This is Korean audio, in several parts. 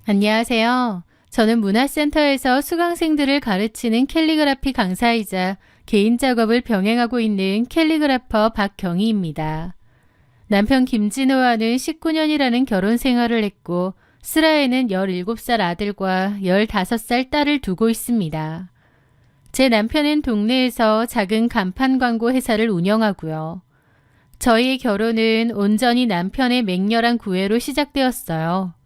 안녕하세요. 저는 문화센터에서 수강생들을 가르치는 캘리그라피 강사이자 개인 작업을 병행하고 있는 캘리그라퍼 박경희입니다. 남편 김진호와는 19년이라는 결혼 생활을 했고 슬하에는 17살 아들과 15살 딸을 두고 있습니다. 제 남편은 동네에서 작은 간판 광고 회사를 운영하고요. 저희의 결혼은 온전히 남편의 맹렬한 구애로 시작되었어요.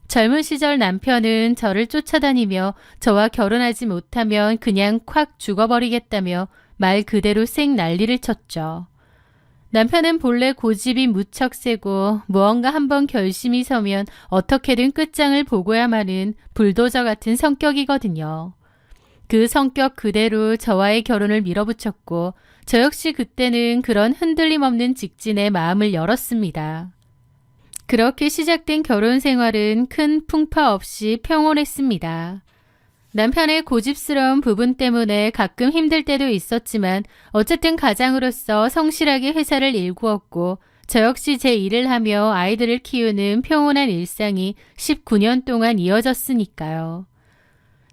젊은 시절 남편은 저를 쫓아다니며 저와 결혼하지 못하면 그냥 콱 죽어버리겠다며 말 그대로 생 난리를 쳤죠. 남편은 본래 고집이 무척 세고 무언가 한번 결심이 서면 어떻게든 끝장을 보고야마는 불도저 같은 성격이거든요. 그 성격 그대로 저와의 결혼을 밀어붙였고 저 역시 그때는 그런 흔들림 없는 직진에 마음을 열었습니다. 그렇게 시작된 결혼 생활은 큰 풍파 없이 평온했습니다. 남편의 고집스러운 부분 때문에 가끔 힘들 때도 있었지만 어쨌든 가장으로서 성실하게 회사를 일구었고 저 역시 제 일을 하며 아이들을 키우는 평온한 일상이 19년 동안 이어졌으니까요.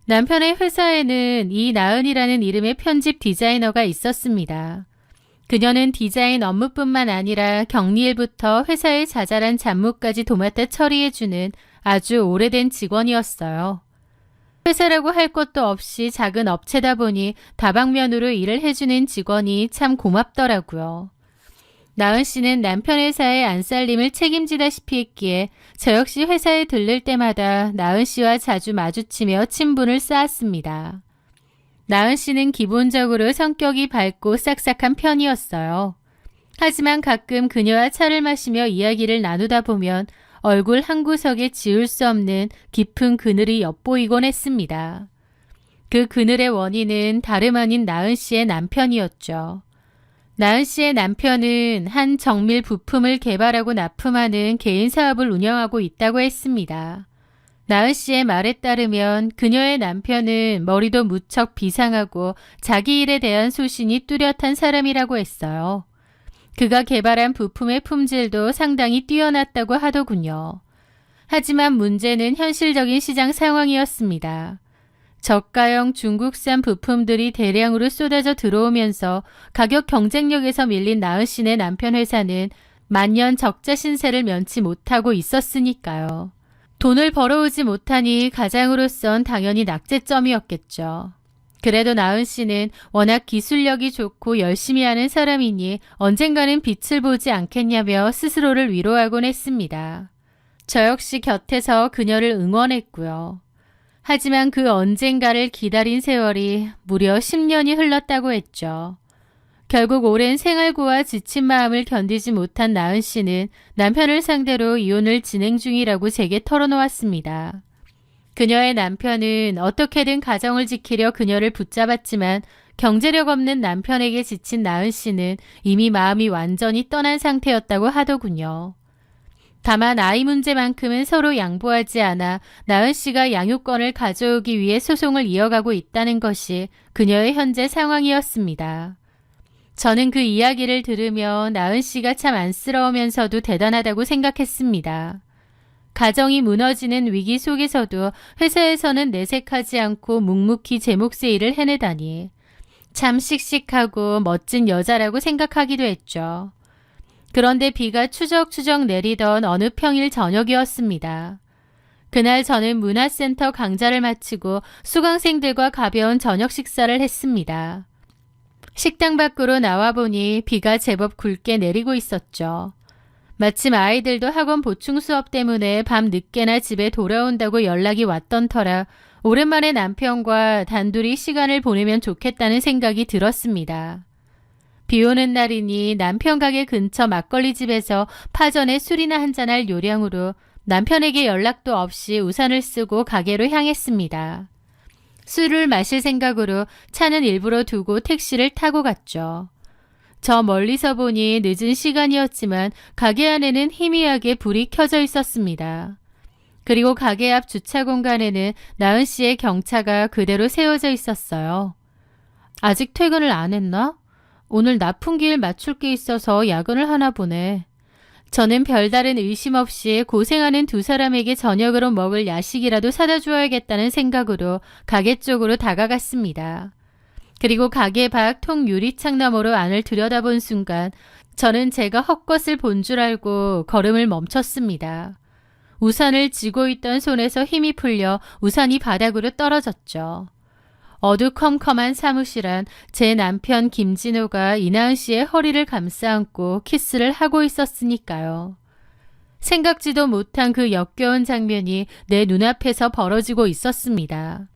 남편의 회사에는 이나은이라는 이름의 편집 디자이너가 있었습니다. 그녀는 디자인 업무뿐만 아니라 격리일부터 회사의 자잘한 잡무까지 도맡아 처리해주는 아주 오래된 직원이었어요. 회사라고 할 것도 없이 작은 업체다 보니 다방면으로 일을 해주는 직원이 참 고맙더라고요. 나은 씨는 남편 회사의 안살림을 책임지다시피 했기에 저 역시 회사에 들를 때마다 나은 씨와 자주 마주치며 친분을 쌓았습니다. 나은 씨는 기본적으로 성격이 밝고 싹싹한 편이었어요. 하지만 가끔 그녀와 차를 마시며 이야기를 나누다 보면 얼굴 한 구석에 지울 수 없는 깊은 그늘이 엿보이곤 했습니다. 그 그늘의 원인은 다름 아닌 나은 씨의 남편이었죠. 나은 씨의 남편은 한 정밀 부품을 개발하고 납품하는 개인 사업을 운영하고 있다고 했습니다. 나은 씨의 말에 따르면 그녀의 남편은 머리도 무척 비상하고 자기 일에 대한 소신이 뚜렷한 사람이라고 했어요. 그가 개발한 부품의 품질도 상당히 뛰어났다고 하더군요. 하지만 문제는 현실적인 시장 상황이었습니다. 저가형 중국산 부품들이 대량으로 쏟아져 들어오면서 가격 경쟁력에서 밀린 나은 씨네 남편 회사는 만년 적자 신세를 면치 못하고 있었으니까요. 돈을 벌어오지 못하니 가장으로선 당연히 낙제점이었겠죠. 그래도 나은 씨는 워낙 기술력이 좋고 열심히 하는 사람이니 언젠가는 빛을 보지 않겠냐며 스스로를 위로하곤 했습니다. 저 역시 곁에서 그녀를 응원했고요. 하지만 그 언젠가를 기다린 세월이 무려 10년이 흘렀다고 했죠. 결국 오랜 생활고와 지친 마음을 견디지 못한 나은 씨는 남편을 상대로 이혼을 진행 중이라고 제게 털어놓았습니다. 그녀의 남편은 어떻게든 가정을 지키려 그녀를 붙잡았지만 경제력 없는 남편에게 지친 나은 씨는 이미 마음이 완전히 떠난 상태였다고 하더군요. 다만 아이 문제만큼은 서로 양보하지 않아 나은 씨가 양육권을 가져오기 위해 소송을 이어가고 있다는 것이 그녀의 현재 상황이었습니다. 저는 그 이야기를 들으며 나은 씨가 참 안쓰러우면서도 대단하다고 생각했습니다. 가정이 무너지는 위기 속에서도 회사에서는 내색하지 않고 묵묵히 제 몫의 일을 해내다니 참 씩씩하고 멋진 여자라고 생각하기도 했죠. 그런데 비가 추적추적 내리던 어느 평일 저녁이었습니다. 그날 저는 문화센터 강좌를 마치고 수강생들과 가벼운 저녁 식사를 했습니다. 식당 밖으로 나와보니 비가 제법 굵게 내리고 있었죠. 마침 아이들도 학원 보충 수업 때문에 밤 늦게나 집에 돌아온다고 연락이 왔던 터라 오랜만에 남편과 단둘이 시간을 보내면 좋겠다는 생각이 들었습니다. 비 오는 날이니 남편 가게 근처 막걸리 집에서 파전에 술이나 한잔할 요량으로 남편에게 연락도 없이 우산을 쓰고 가게로 향했습니다. 술을 마실 생각으로 차는 일부러 두고 택시를 타고 갔죠. 저 멀리서 보니 늦은 시간이었지만 가게 안에는 희미하게 불이 켜져 있었습니다. 그리고 가게 앞 주차 공간에는 나은 씨의 경차가 그대로 세워져 있었어요. 아직 퇴근을 안 했나? 오늘 나쁜 길 맞출 게 있어서 야근을 하나 보네. 저는 별다른 의심 없이 고생하는 두 사람에게 저녁으로 먹을 야식이라도 사다 주어야겠다는 생각으로 가게 쪽으로 다가갔습니다. 그리고 가게 밖 통 유리창 너머로 안을 들여다본 순간 저는 제가 헛것을 본 줄 알고 걸음을 멈췄습니다. 우산을 쥐고 있던 손에서 힘이 풀려 우산이 바닥으로 떨어졌죠. 어두컴컴한 사무실 안 제 남편 김진호가 이나은 씨의 허리를 감싸 안고 키스를 하고 있었으니까요. 생각지도 못한 그 역겨운 장면이 내 눈앞에서 벌어지고 있었습니다.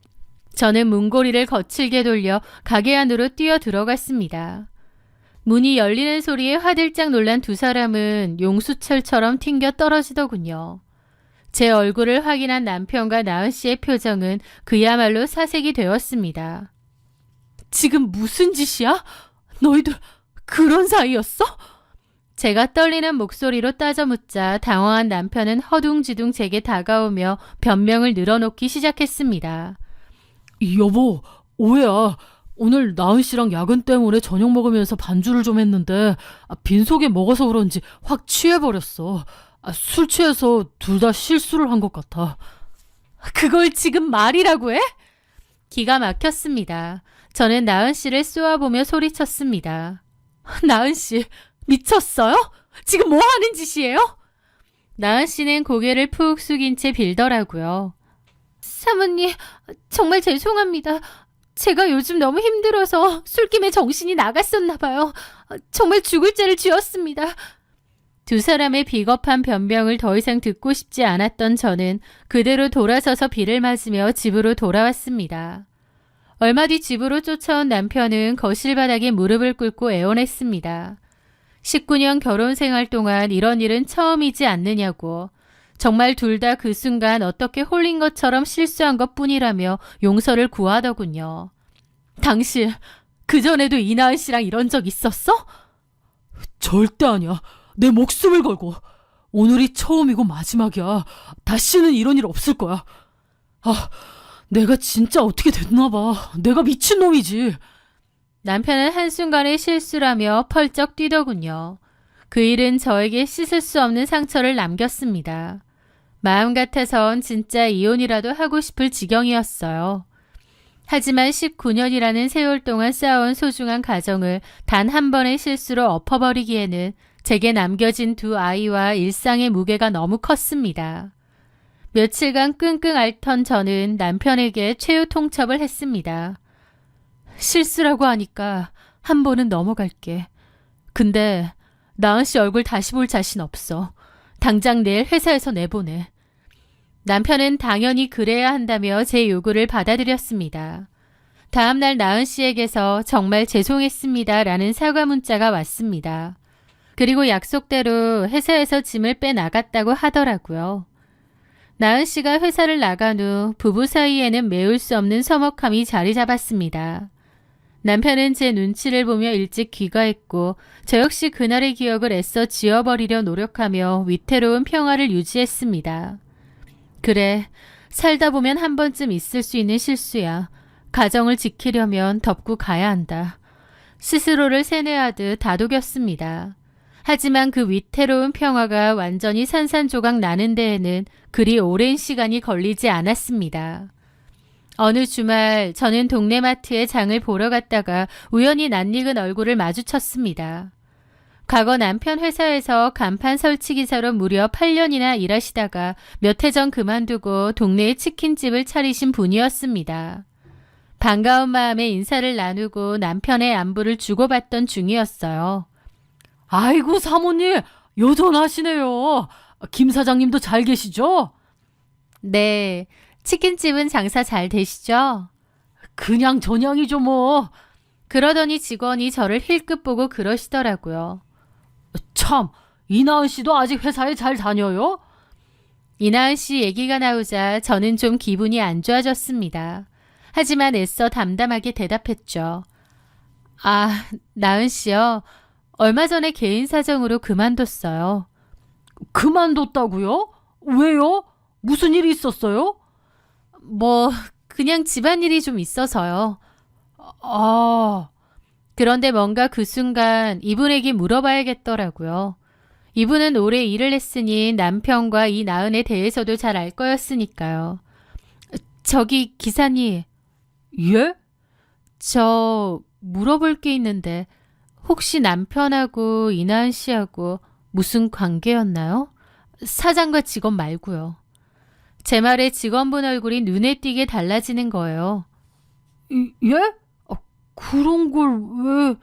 저는 문고리를 거칠게 돌려 가게 안으로 뛰어 들어갔습니다. 문이 열리는 소리에 화들짝 놀란 두 사람은 용수철처럼 튕겨 떨어지더군요. 제 얼굴을 확인한 남편과 나은 씨의 표정은 그야말로 사색이 되었습니다. 지금 무슨 짓이야? 너희들 그런 사이였어? 제가 떨리는 목소리로 따져 묻자 당황한 남편은 허둥지둥 제게 다가오며 변명을 늘어놓기 시작했습니다. 여보, 오해야. 오늘 나은 씨랑 야근 때문에 저녁 먹으면서 반주를 좀 했는데 빈속에 먹어서 그런지 확 취해버렸어. 술 취해서 둘 다 실수를 한 것 같아. 그걸 지금 말이라고 해? 기가 막혔습니다. 저는 나은 씨를 쏘아보며 소리쳤습니다. 나은 씨, 미쳤어요? 지금 뭐 하는 짓이에요? 나은 씨는 고개를 푹 숙인 채 빌더라고요. 사모님, 정말 죄송합니다. 제가 요즘 너무 힘들어서 술김에 정신이 나갔었나 봐요. 정말 죽을 죄를 지었습니다. 두 사람의 비겁한 변명을 더 이상 듣고 싶지 않았던 저는 그대로 돌아서서 비를 맞으며 집으로 돌아왔습니다. 얼마 뒤 집으로 쫓아온 남편은 거실 바닥에 무릎을 꿇고 애원했습니다. 19년 결혼 생활 동안 이런 일은 처음이지 않느냐고, 정말 둘 다 그 순간 어떻게 홀린 것처럼 실수한 것뿐이라며 용서를 구하더군요. 당신, 그전에도 이나은 씨랑 이런 적 있었어? 절대 아니야. 내 목숨을 걸고. 오늘이 처음이고 마지막이야. 다시는 이런 일 없을 거야. 내가 진짜 어떻게 됐나 봐. 내가 미친놈이지. 남편은 한순간의 실수라며 펄쩍 뛰더군요. 그 일은 저에게 씻을 수 없는 상처를 남겼습니다. 마음 같아선 진짜 이혼이라도 하고 싶을 지경이었어요. 하지만 19년이라는 세월 동안 쌓아온 소중한 가정을 단 한 번의 실수로 엎어버리기에는 제게 남겨진 두 아이와 일상의 무게가 너무 컸습니다. 며칠간 끙끙 앓던 저는 남편에게 최후 통첩을 했습니다. 실수라고 하니까 한 번은 넘어갈게. 근데 나은 씨 얼굴 다시 볼 자신 없어. 당장 내일 회사에서 내보내. 남편은 당연히 그래야 한다며 제 요구를 받아들였습니다. 다음 날 나은 씨에게서 정말 죄송했습니다라는 사과 문자가 왔습니다. 그리고 약속대로 회사에서 짐을 빼나갔다고 하더라고요. 나은 씨가 회사를 나간 후 부부 사이에는 메울 수 없는 서먹함이 자리 잡았습니다. 남편은 제 눈치를 보며 일찍 귀가했고 저 역시 그날의 기억을 애써 지워버리려 노력하며 위태로운 평화를 유지했습니다. 그래, 살다 보면 한 번쯤 있을 수 있는 실수야. 가정을 지키려면 덮고 가야 한다. 스스로를 세뇌하듯 다독였습니다. 하지만 그 위태로운 평화가 완전히 산산조각 나는 데에는 그리 오랜 시간이 걸리지 않았습니다. 어느 주말 저는 동네 마트에 장을 보러 갔다가 우연히 낯익은 얼굴을 마주쳤습니다. 과거 남편 회사에서 간판 설치 기사로 무려 8년이나 일하시다가 몇 해 전 그만두고 동네에 치킨집을 차리신 분이었습니다. 반가운 마음에 인사를 나누고 남편의 안부를 주고받던 중이었어요. 아이고, 사모님, 여전하시네요. 김 사장님도 잘 계시죠? 네, 치킨집은 장사 잘 되시죠? 그냥 전향이죠 뭐. 그러더니 직원이 저를 힐끗 보고 그러시더라고요. 참, 이나은 씨도 아직 회사에 잘 다녀요? 이나은 씨 얘기가 나오자 저는 좀 기분이 안 좋아졌습니다. 하지만 애써 담담하게 대답했죠. 아, 나은 씨요. 얼마 전에 개인 사정으로 그만뒀어요. 그만뒀다고요? 왜요? 무슨 일이 있었어요? 그냥 집안일이 좀 있어서요. 아, 그런데 뭔가 그 순간 이분에게 물어봐야겠더라고요. 이분은 오래 일을 했으니 남편과 이 나은에 대해서도 잘 알 거였으니까요. 저기 기사님, 예? 저 물어볼 게 있는데 혹시 남편하고 이나은 씨하고 무슨 관계였나요? 사장과 직원 말고요. 제 말에 직원분 얼굴이 눈에 띄게 달라지는 거예요. 예? 그런 걸 왜...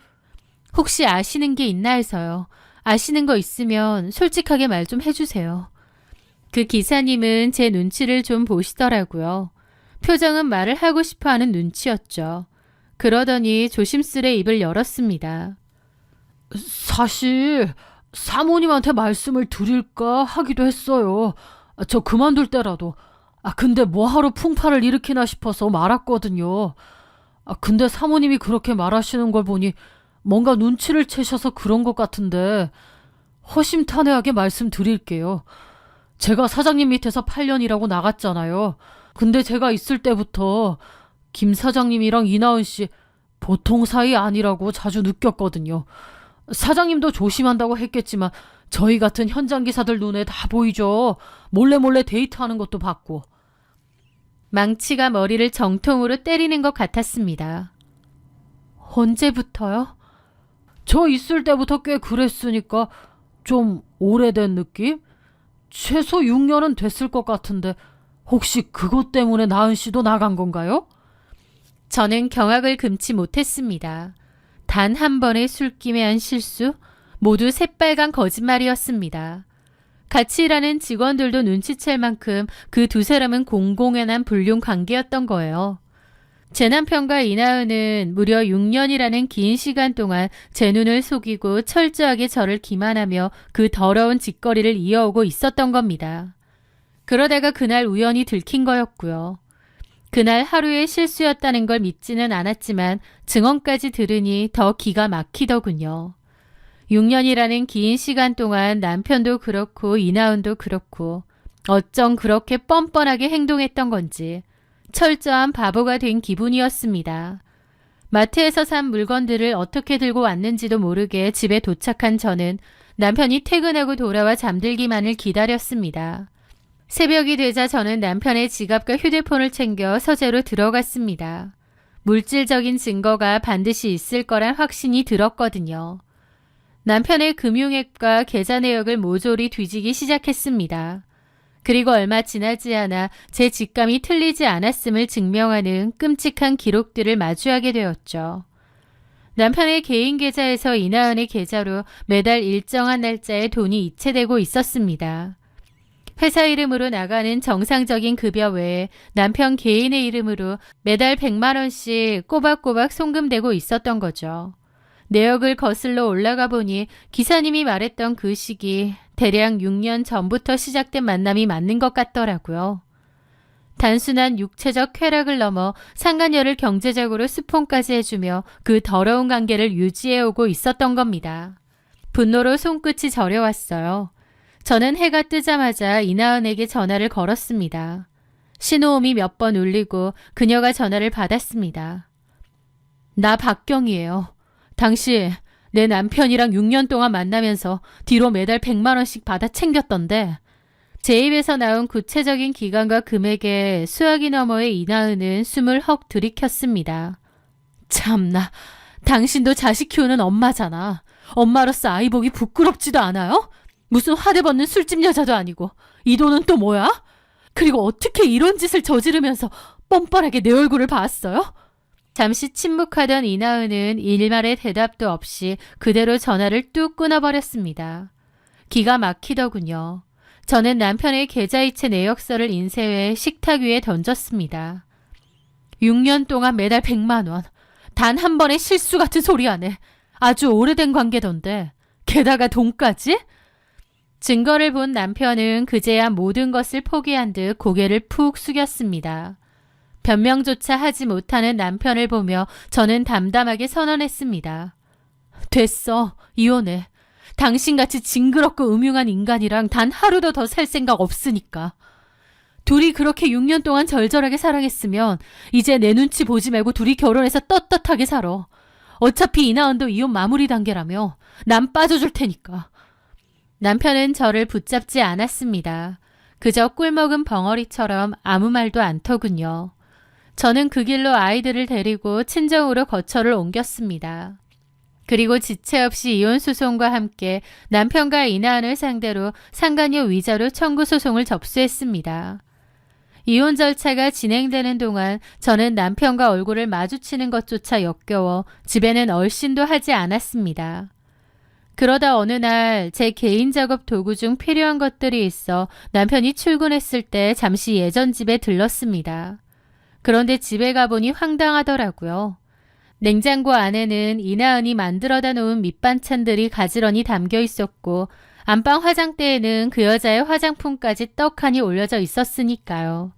혹시 아시는 게 있나 해서요. 아시는 거 있으면 솔직하게 말 좀 해주세요. 그 기사님은 제 눈치를 좀 보시더라고요. 표정은 말을 하고 싶어 하는 눈치였죠. 그러더니 조심스레 입을 열었습니다. 사실 사모님한테 말씀을 드릴까 하기도 했어요. 저 그만둘 때라도. 근데 뭐하러 풍파를 일으키나 싶어서 말았거든요. 근데 사모님이 그렇게 말하시는 걸 보니 뭔가 눈치를 채셔서 그런 것 같은데 허심탄회하게 말씀드릴게요. 제가 사장님 밑에서 8년이라고 나갔잖아요. 근데 제가 있을 때부터 김 사장님이랑 이나은 씨 보통 사이 아니라고 자주 느꼈거든요. 사장님도 조심한다고 했겠지만 저희 같은 현장 기사들 눈에 다 보이죠. 몰래 데이트하는 것도 봤고. 망치가 머리를 정통으로 때리는 것 같았습니다. 언제부터요? 저 있을 때부터 꽤 그랬으니까 좀 오래된 느낌? 최소 6년은 됐을 것 같은데 혹시 그것 때문에 나은 씨도 나간 건가요? 저는 경악을 금치 못했습니다. 단 한 번의 술김에 한 실수? 모두 새빨간 거짓말이었습니다. 같이 일하는 직원들도 눈치챌 만큼 그 두 사람은 공공연한 불륜 관계였던 거예요. 제 남편과 이나은은 무려 6년이라는 긴 시간 동안 제 눈을 속이고 철저하게 저를 기만하며 그 더러운 짓거리를 이어오고 있었던 겁니다. 그러다가 그날 우연히 들킨 거였고요. 그날 하루의 실수였다는 걸 믿지는 않았지만 증언까지 들으니 더 기가 막히더군요. 6년이라는 긴 시간 동안 남편도 그렇고 이나은도 그렇고 어쩜 그렇게 뻔뻔하게 행동했던 건지 철저한 바보가 된 기분이었습니다. 마트에서 산 물건들을 어떻게 들고 왔는지도 모르게 집에 도착한 저는 남편이 퇴근하고 돌아와 잠들기만을 기다렸습니다. 새벽이 되자 저는 남편의 지갑과 휴대폰을 챙겨 서재로 들어갔습니다. 물질적인 증거가 반드시 있을 거란 확신이 들었거든요. 남편의 금융앱과 계좌 내역을 모조리 뒤지기 시작했습니다. 그리고 얼마 지나지 않아 제 직감이 틀리지 않았음을 증명하는 끔찍한 기록들을 마주하게 되었죠. 남편의 개인 계좌에서 이나은의 계좌로 매달 일정한 날짜에 돈이 이체되고 있었습니다. 회사 이름으로 나가는 정상적인 급여 외에 남편 개인의 이름으로 매달 100만 원씩 꼬박꼬박 송금되고 있었던 거죠. 내역을 거슬러 올라가 보니 기사님이 말했던 그 시기 대략 6년 전부터 시작된 만남이 맞는 것 같더라고요. 단순한 육체적 쾌락을 넘어 상간녀를 경제적으로 스폰까지 해주며 그 더러운 관계를 유지해오고 있었던 겁니다. 분노로 손끝이 저려왔어요. 저는 해가 뜨자마자 이나은에게 전화를 걸었습니다. 신호음이 몇 번 울리고 그녀가 전화를 받았습니다. 나 박경이에요. 당시 내 남편이랑 6년 동안 만나면서 뒤로 매달 100만 원씩 받아 챙겼던데 제 입에서 나온 구체적인 기간과 금액에 수학이 너머의 이나은은 숨을 헉 들이켰습니다. 참나, 당신도 자식 키우는 엄마잖아. 엄마로서 아이 보기 부끄럽지도 않아요? 무슨 화대벗는 술집 여자도 아니고 이 돈은 또 뭐야? 그리고 어떻게 이런 짓을 저지르면서 뻔뻔하게 내 얼굴을 봤어요? 잠시 침묵하던 이나은은 일말의 대답도 없이 그대로 전화를 뚝 끊어버렸습니다. 기가 막히더군요. 저는 남편의 계좌이체 내역서를 인쇄해 식탁 위에 던졌습니다. 6년 동안 매달 100만 원. 단 한 번의 실수 같은 소리 안 해. 아주 오래된 관계던데. 게다가 돈까지? 증거를 본 남편은 그제야 모든 것을 포기한 듯 고개를 푹 숙였습니다. 변명조차 하지 못하는 남편을 보며 저는 담담하게 선언했습니다. 됐어. 이혼해. 당신같이 징그럽고 음흉한 인간이랑 단 하루도 더 살 생각 없으니까. 둘이 그렇게 6년 동안 절절하게 사랑했으면 이제 내 눈치 보지 말고 둘이 결혼해서 떳떳하게 살아. 어차피 이나은도 이혼 마무리 단계라며 난 빠져줄 테니까. 남편은 저를 붙잡지 않았습니다. 그저 꿀먹은 벙어리처럼 아무 말도 않더군요. 저는 그 길로 아이들을 데리고 친정으로 거처를 옮겼습니다. 그리고 지체 없이 이혼 소송과 함께 남편과 이나은을 상대로 상간녀 위자료 청구 소송을 접수했습니다. 이혼 절차가 진행되는 동안 저는 남편과 얼굴을 마주치는 것조차 역겨워 집에는 얼씬도 하지 않았습니다. 그러다 어느 날 제 개인 작업 도구 중 필요한 것들이 있어 남편이 출근했을 때 잠시 예전 집에 들렀습니다. 그런데 집에 가보니 황당하더라고요. 냉장고 안에는 이나은이 만들어다 놓은 밑반찬들이 가지런히 담겨 있었고 안방 화장대에는 그 여자의 화장품까지 떡하니 올려져 있었으니까요.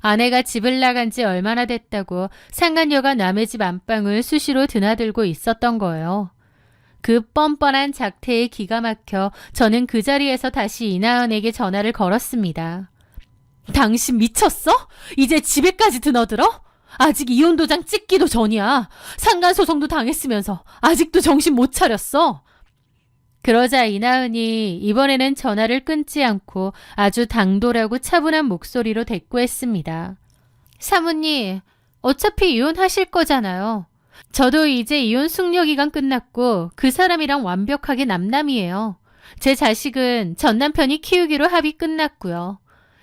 아내가 집을 나간 지 얼마나 됐다고 상간녀가 남의 집 안방을 수시로 드나들고 있었던 거예요. 그 뻔뻔한 작태에 기가 막혀 저는 그 자리에서 다시 이나은에게 전화를 걸었습니다. 당신 미쳤어? 이제 집에까지 드나들어? 아직 이혼 도장 찍기도 전이야. 상간소송도 당했으면서 아직도 정신 못 차렸어. 그러자 이나은이 이번에는 전화를 끊지 않고 아주 당돌하고 차분한 목소리로 대꾸했습니다. 사모님, 어차피 이혼하실 거잖아요. 저도 이제 이혼 숙려기간 끝났고 그 사람이랑 완벽하게 남남이에요. 제 자식은 전 남편이 키우기로 합의 끝났고요.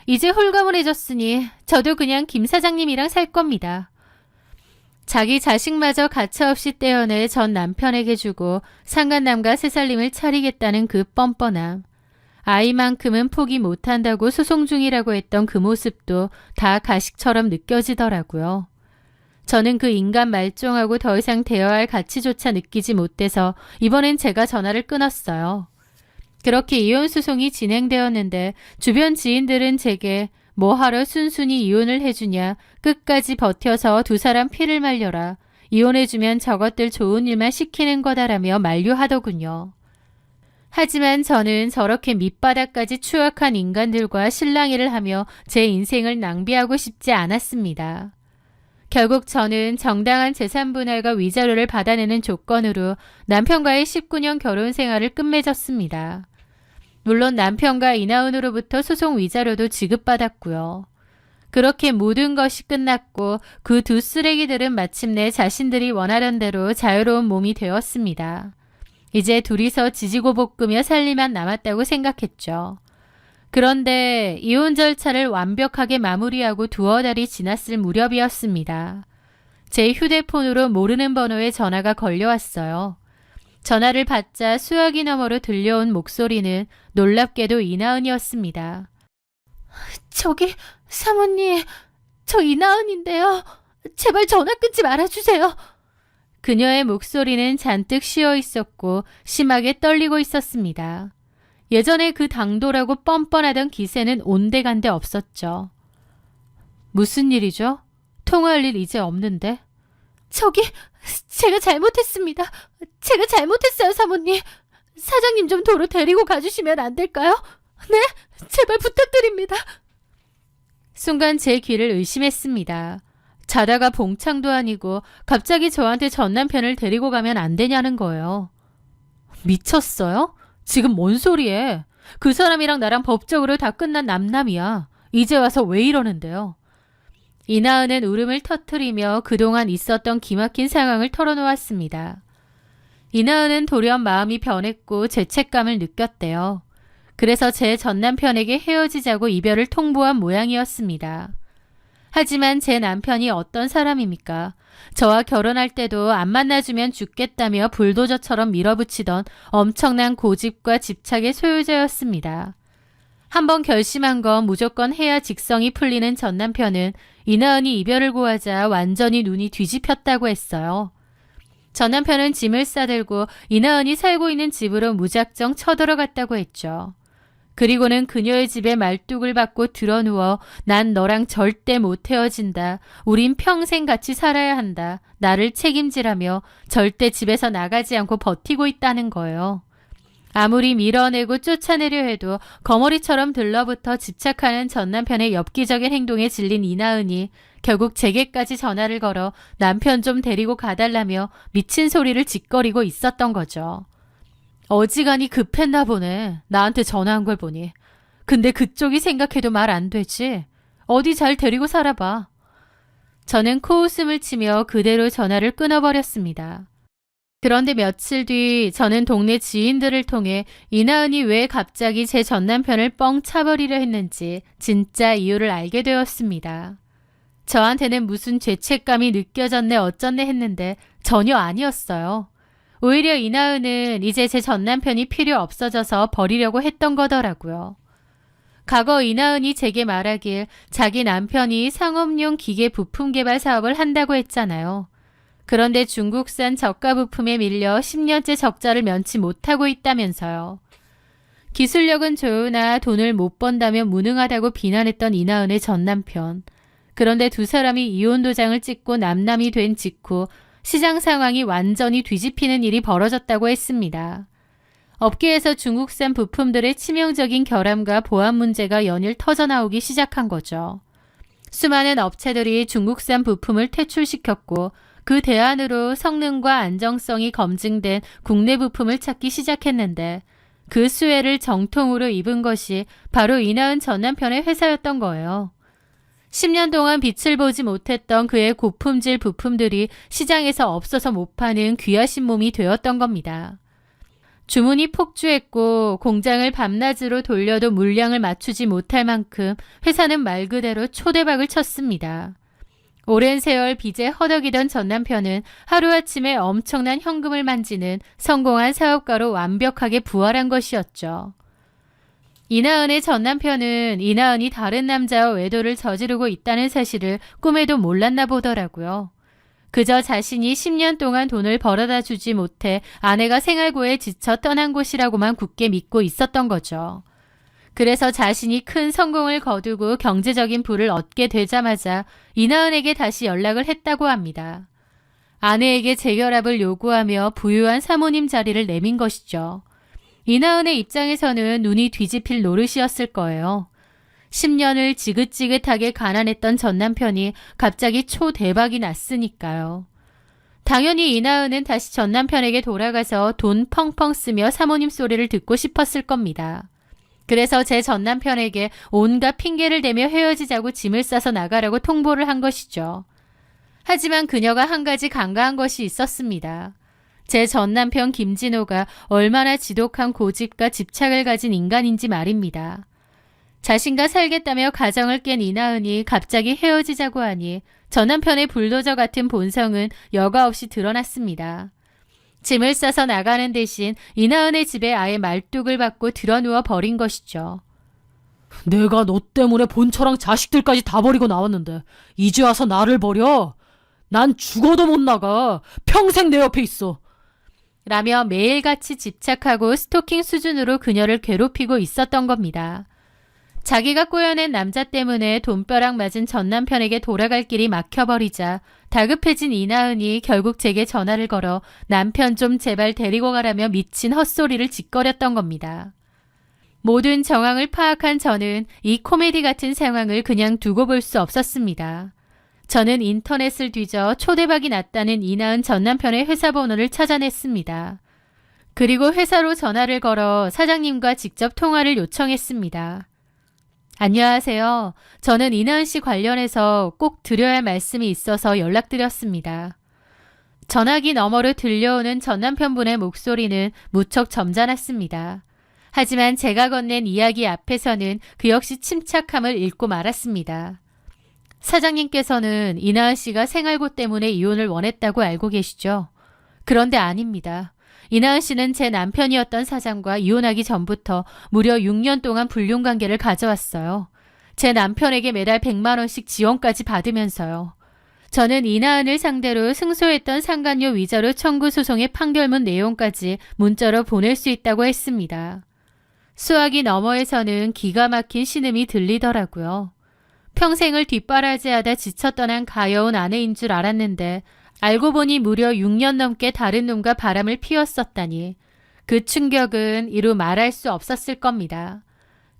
이제 홀가분해졌으니 저도 그냥 김 사장님이랑 살 겁니다. 자기 자식마저 가차없이 떼어내 전 남편에게 주고 상간남과 새살림을 차리겠다는 그 뻔뻔함. 아이만큼은 포기 못한다고 소송 중이라고 했던 그 모습도 다 가식처럼 느껴지더라고요. 저는 그 인간 말종하고 더 이상 대화할 가치조차 느끼지 못해서 이번엔 제가 전화를 끊었어요. 그렇게 이혼 소송이 진행되었는데 주변 지인들은 제게 뭐하러 순순히 이혼을 해주냐, 끝까지 버텨서 두 사람 피를 말려라, 이혼해주면 저것들 좋은 일만 시키는 거다라며 만류하더군요. 하지만 저는 저렇게 밑바닥까지 추악한 인간들과 실랑이를 하며 제 인생을 낭비하고 싶지 않았습니다. 결국 저는 정당한 재산분할과 위자료를 받아내는 조건으로 남편과의 19년 결혼 생활을 끝맺었습니다. 물론 남편과 이나은으로부터 소송 위자료도 지급받았고요. 그렇게 모든 것이 끝났고 그 두 쓰레기들은 마침내 자신들이 원하던 대로 자유로운 몸이 되었습니다. 이제 둘이서 지지고 볶으며 살리만 남았다고 생각했죠. 그런데 이혼 절차를 완벽하게 마무리하고 두어 달이 지났을 무렵이었습니다. 제 휴대폰으로 모르는 번호에 전화가 걸려왔어요. 전화를 받자 수화기 너머로 들려온 목소리는 놀랍게도 이나은이었습니다. 저기 사모님, 저 이나은인데요. 제발 전화 끊지 말아주세요. 그녀의 목소리는 잔뜩 쉬어 있었고 심하게 떨리고 있었습니다. 예전에 그 당돌하고 뻔뻔하던 기세는 온데간데 없었죠. 무슨 일이죠? 통화할 일 이제 없는데. 저기 제가 잘못했습니다. 제가 잘못했어요, 사모님. 사장님 좀 도로 데리고 가주시면 안 될까요? 네, 제발 부탁드립니다. 순간 제 귀를 의심했습니다. 자다가 봉창도 아니고 갑자기 저한테 전 남편을 데리고 가면 안 되냐는 거예요. 미쳤어요? 지금 뭔 소리에? 그 사람이랑 나랑 법적으로 다 끝난 남남이야. 이제 와서 왜 이러는데요? 이나은은 울음을 터뜨리며 그동안 있었던 기막힌 상황을 털어놓았습니다. 이나은은 돌연 마음이 변했고 죄책감을 느꼈대요. 그래서 제 전남편에게 헤어지자고 이별을 통보한 모양이었습니다. 하지만 제 남편이 어떤 사람입니까? 저와 결혼할 때도 안 만나주면 죽겠다며 불도저처럼 밀어붙이던 엄청난 고집과 집착의 소유자였습니다. 한번 결심한 건 무조건 해야 직성이 풀리는 전 남편은 이나은이 이별을 고하자 완전히 눈이 뒤집혔다고 했어요. 전 남편은 짐을 싸들고 이나은이 살고 있는 집으로 무작정 쳐들어갔다고 했죠. 그리고는 그녀의 집에 말뚝을 받고 드러누워 난 너랑 절대 못 헤어진다. 우린 평생 같이 살아야 한다. 나를 책임지라며 절대 집에서 나가지 않고 버티고 있다는 거예요. 아무리 밀어내고 쫓아내려 해도 거머리처럼 들러붙어 집착하는 전 남편의 엽기적인 행동에 질린 이나은이 결국 제게까지 전화를 걸어 남편 좀 데리고 가달라며 미친 소리를 짓거리고 있었던 거죠. 어지간히 급했나 보네. 나한테 전화한 걸 보니. 근데 그쪽이 생각해도 말 안 되지. 어디 잘 데리고 살아봐. 저는 코웃음을 치며 그대로 전화를 끊어버렸습니다. 그런데 며칠 뒤 저는 동네 지인들을 통해 이나은이 왜 갑자기 제 전남편을 뻥 차버리려 했는지 진짜 이유를 알게 되었습니다. 저한테는 무슨 죄책감이 느껴졌네 어쩌네 했는데 전혀 아니었어요. 오히려 이나은은 이제 제 전남편이 필요 없어져서 버리려고 했던 거더라고요. 과거 이나은이 제게 말하길 자기 남편이 상업용 기계 부품 개발 사업을 한다고 했잖아요. 그런데 중국산 저가 부품에 밀려 10년째 적자를 면치 못하고 있다면서요. 기술력은 좋으나 돈을 못 번다며 무능하다고 비난했던 이나은의 전남편. 그런데 두 사람이 이혼 도장을 찍고 남남이 된 직후 시장 상황이 완전히 뒤집히는 일이 벌어졌다고 했습니다. 업계에서 중국산 부품들의 치명적인 결함과 보안 문제가 연일 터져나오기 시작한 거죠. 수많은 업체들이 중국산 부품을 퇴출시켰고 그 대안으로 성능과 안정성이 검증된 국내 부품을 찾기 시작했는데 그 수혜를 정통으로 입은 것이 바로 이나은 전 남편의 회사였던 거예요. 10년 동안 빛을 보지 못했던 그의 고품질 부품들이 시장에서 없어서 못 파는 귀하신 몸이 되었던 겁니다. 주문이 폭주했고 공장을 밤낮으로 돌려도 물량을 맞추지 못할 만큼 회사는 말 그대로 초대박을 쳤습니다. 오랜 세월 빚에 허덕이던 전 남편은 하루아침에 엄청난 현금을 만지는 성공한 사업가로 완벽하게 부활한 것이었죠. 이나은의 전 남편은 이나은이 다른 남자와 외도를 저지르고 있다는 사실을 꿈에도 몰랐나 보더라고요. 그저 자신이 10년 동안 돈을 벌어다 주지 못해 아내가 생활고에 지쳐 떠난 곳이라고만 굳게 믿고 있었던 거죠. 그래서 자신이 큰 성공을 거두고 경제적인 부를 얻게 되자마자 이나은에게 다시 연락을 했다고 합니다. 아내에게 재결합을 요구하며 부유한 사모님 자리를 내민 것이죠. 이나은의 입장에서는 눈이 뒤집힐 노릇이었을 거예요. 10년을 지긋지긋하게 가난했던 전 남편이 갑자기 초대박이 났으니까요. 당연히 이나은은 다시 전 남편에게 돌아가서 돈 펑펑 쓰며 사모님 소리를 듣고 싶었을 겁니다. 그래서 제 전 남편에게 온갖 핑계를 대며 헤어지자고 짐을 싸서 나가라고 통보를 한 것이죠. 하지만 그녀가 한 가지 간과한 것이 있었습니다. 제 전 남편 김진호가 얼마나 지독한 고집과 집착을 가진 인간인지 말입니다. 자신과 살겠다며 가정을 깬 이나은이 갑자기 헤어지자고 하니 전 남편의 불도저 같은 본성은 여과 없이 드러났습니다. 짐을 싸서 나가는 대신 이나은의 집에 아예 말뚝을 받고 드러누워 버린 것이죠. 내가 너 때문에 본처랑 자식들까지 다 버리고 나왔는데 이제 와서 나를 버려? 난 죽어도 못 나가. 평생 내 옆에 있어. 라며 매일같이 집착하고 스토킹 수준으로 그녀를 괴롭히고 있었던 겁니다. 자기가 꼬여낸 남자 때문에 돈벼락 맞은 전 남편에게 돌아갈 길이 막혀버리자 다급해진 이나은이 결국 제게 전화를 걸어 남편 좀 제발 데리고 가라며 미친 헛소리를 짓거렸던 겁니다. 모든 정황을 파악한 저는 이 코미디 같은 상황을 그냥 두고 볼 수 없었습니다. 저는 인터넷을 뒤져 초대박이 났다는 이나은 전 남편의 회사 번호를 찾아냈습니다. 그리고 회사로 전화를 걸어 사장님과 직접 통화를 요청했습니다. 안녕하세요. 저는 이나은 씨 관련해서 꼭 드려야 할 말씀이 있어서 연락드렸습니다. 전화기 너머로 들려오는 전 남편분의 목소리는 무척 점잖았습니다. 하지만 제가 건넨 이야기 앞에서는 그 역시 침착함을 잃고 말았습니다. 사장님께서는 이나은 씨가 생활고 때문에 이혼을 원했다고 알고 계시죠? 그런데 아닙니다. 이나은 씨는 제 남편이었던 사장과 이혼하기 전부터 무려 6년 동안 불륜관계를 가져왔어요. 제 남편에게 매달 100만 원씩 지원까지 받으면서요. 저는 이나은을 상대로 승소했던 상간녀 위자료 청구 소송의 판결문 내용까지 문자로 보낼 수 있다고 했습니다. 수화기 너머에서는 기가 막힌 신음이 들리더라고요. 평생을 뒷바라지하다 지쳐 떠난 가여운 아내인 줄 알았는데 알고 보니 무려 6년 넘게 다른 놈과 바람을 피웠었다니 그 충격은 이루 말할 수 없었을 겁니다.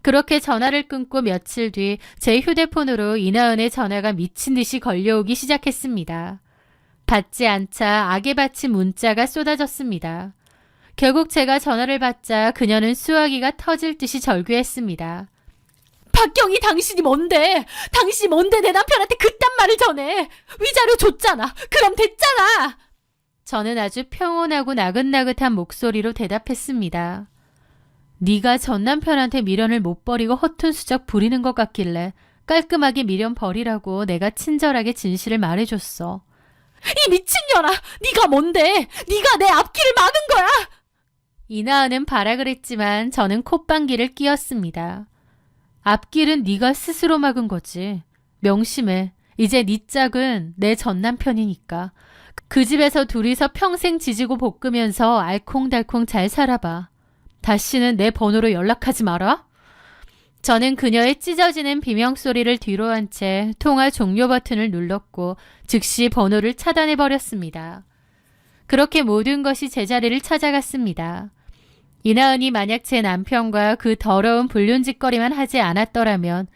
그렇게 전화를 끊고 며칠 뒤 제 휴대폰으로 이나은의 전화가 미친 듯이 걸려오기 시작했습니다. 받지 않자 악에 받친 문자가 쏟아졌습니다. 결국 제가 전화를 받자 그녀는 수화기가 터질 듯이 절규했습니다. 박경희, 당신이 뭔데? 당신이 뭔데 내 남편한테 그딴 말을 전해? 위자료 줬잖아. 그럼 됐잖아. 저는 아주 평온하고 나긋나긋한 목소리로 대답했습니다. 네가 전 남편한테 미련을 못 버리고 허튼수작 부리는 것 같길래 깔끔하게 미련 버리라고 내가 친절하게 진실을 말해줬어. 이 미친년아, 네가 뭔데? 네가 내 앞길을 막은 거야. 이나은은 발악을 했지만 저는 콧방귀를 뀌었습니다. 앞길은 네가 스스로 막은 거지. 명심해. 이제 네 짝은 내 전 남편이니까. 그 집에서 둘이서 평생 지지고 볶으면서 알콩달콩 잘 살아봐. 다시는 내 번호로 연락하지 마라. 저는 그녀의 찢어지는 비명소리를 뒤로 한 채 통화 종료 버튼을 눌렀고 즉시 번호를 차단해버렸습니다. 그렇게 모든 것이 제자리를 찾아갔습니다. 이나은이 만약 제 남편과 그 더러운 불륜짓거리만 하지 않았더라면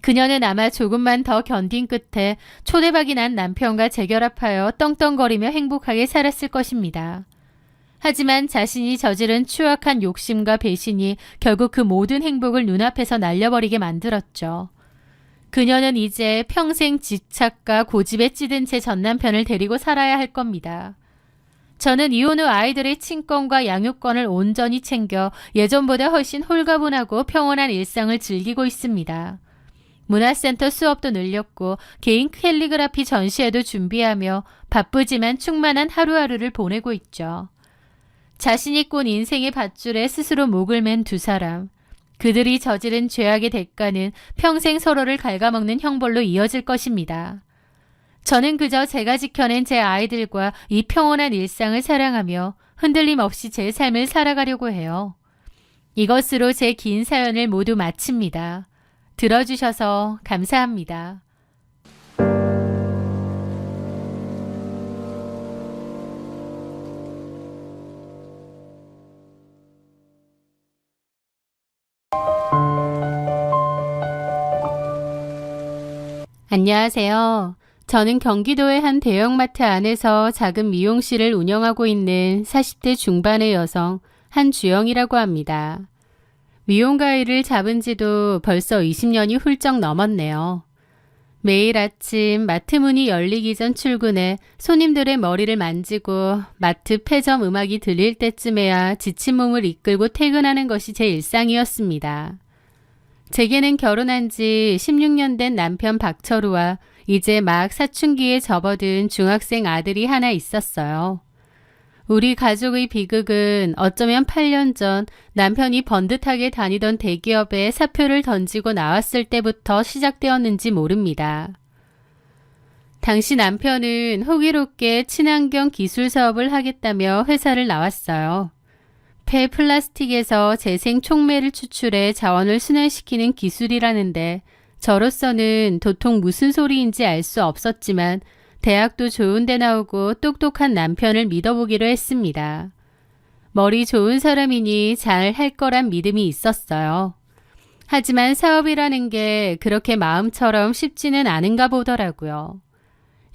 그녀는 아마 조금만 더 견딘 끝에 초대박이 난 남편과 재결합하여 떵떵거리며 행복하게 살았을 것입니다. 하지만 자신이 저지른 추악한 욕심과 배신이 결국 그 모든 행복을 눈앞에서 날려버리게 만들었죠. 그녀는 이제 평생 집착과 고집에 찌든 제 전남편을 데리고 살아야 할 겁니다. 저는 이혼 후 아이들의 친권과 양육권을 온전히 챙겨 예전보다 훨씬 홀가분하고 평온한 일상을 즐기고 있습니다. 문화센터 수업도 늘렸고 개인 캘리그라피 전시회도 준비하며 바쁘지만 충만한 하루하루를 보내고 있죠. 자신이 꾼 인생의 밧줄에 스스로 목을 맨 두 사람. 그들이 저지른 죄악의 대가는 평생 서로를 갉아먹는 형벌로 이어질 것입니다. 저는 그저 제가 지켜낸 제 아이들과 이 평온한 일상을 사랑하며 흔들림 없이 제 삶을 살아가려고 해요. 이것으로 제 긴 사연을 모두 마칩니다. 들어주셔서 감사합니다. 안녕하세요. 저는 경기도의 한 대형마트 안에서 작은 미용실을 운영하고 있는 40대 중반의 여성 한주영이라고 합니다. 미용 가위를 잡은 지도 벌써 20년이 훌쩍 넘었네요. 매일 아침 마트 문이 열리기 전 출근해 손님들의 머리를 만지고 마트 폐점 음악이 들릴 때쯤에야 지친 몸을 이끌고 퇴근하는 것이 제 일상이었습니다. 제게는 결혼한 지 16년 된 남편 박철우와 이제 막 사춘기에 접어든 중학생 아들이 하나 있었어요. 우리 가족의 비극은 어쩌면 8년 전 남편이 번듯하게 다니던 대기업에 사표를 던지고 나왔을 때부터 시작되었는지 모릅니다. 당시 남편은 호기롭게 친환경 기술 사업을 하겠다며 회사를 나왔어요. 폐 플라스틱에서 재생 촉매를 추출해 자원을 순환시키는 기술이라는데 저로서는 도통 무슨 소리인지 알 수 없었지만 대학도 좋은 데 나오고 똑똑한 남편을 믿어보기로 했습니다. 머리 좋은 사람이니 잘 할 거란 믿음이 있었어요. 하지만 사업이라는 게 그렇게 마음처럼 쉽지는 않은가 보더라고요.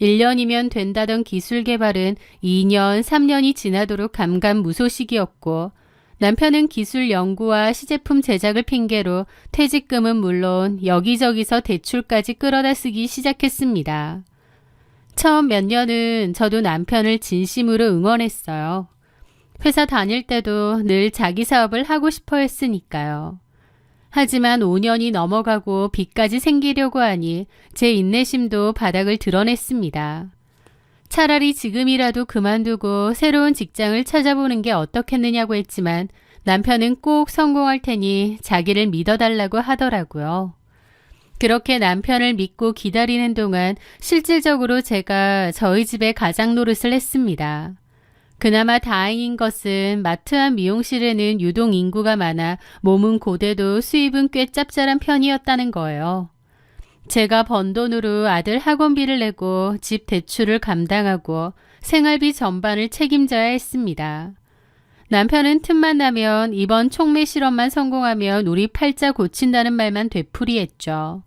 1년이면 된다던 기술 개발은 2년, 3년이 지나도록 감감무소식이었고 남편은 기술 연구와 시제품 제작을 핑계로 퇴직금은 물론 여기저기서 대출까지 끌어다 쓰기 시작했습니다. 처음 몇 년은 저도 남편을 진심으로 응원했어요. 회사 다닐 때도 늘 자기 사업을 하고 싶어 했으니까요. 하지만 5년이 넘어가고 빚까지 생기려고 하니 제 인내심도 바닥을 드러냈습니다. 차라리 지금이라도 그만두고 새로운 직장을 찾아보는 게 어떻겠느냐고 했지만 남편은 꼭 성공할 테니 자기를 믿어달라고 하더라고요. 그렇게 남편을 믿고 기다리는 동안 실질적으로 제가 저희 집에 가장 노릇을 했습니다. 그나마 다행인 것은 마트 안 미용실에는 유동 인구가 많아 몸은 고대도 수입은 꽤 짭짤한 편이었다는 거예요. 제가 번 돈으로 아들 학원비를 내고 집 대출을 감당하고 생활비 전반을 책임져야 했습니다. 남편은 틈만 나면 이번 촉매 실험만 성공하면 우리 팔자 고친다는 말만 되풀이했죠.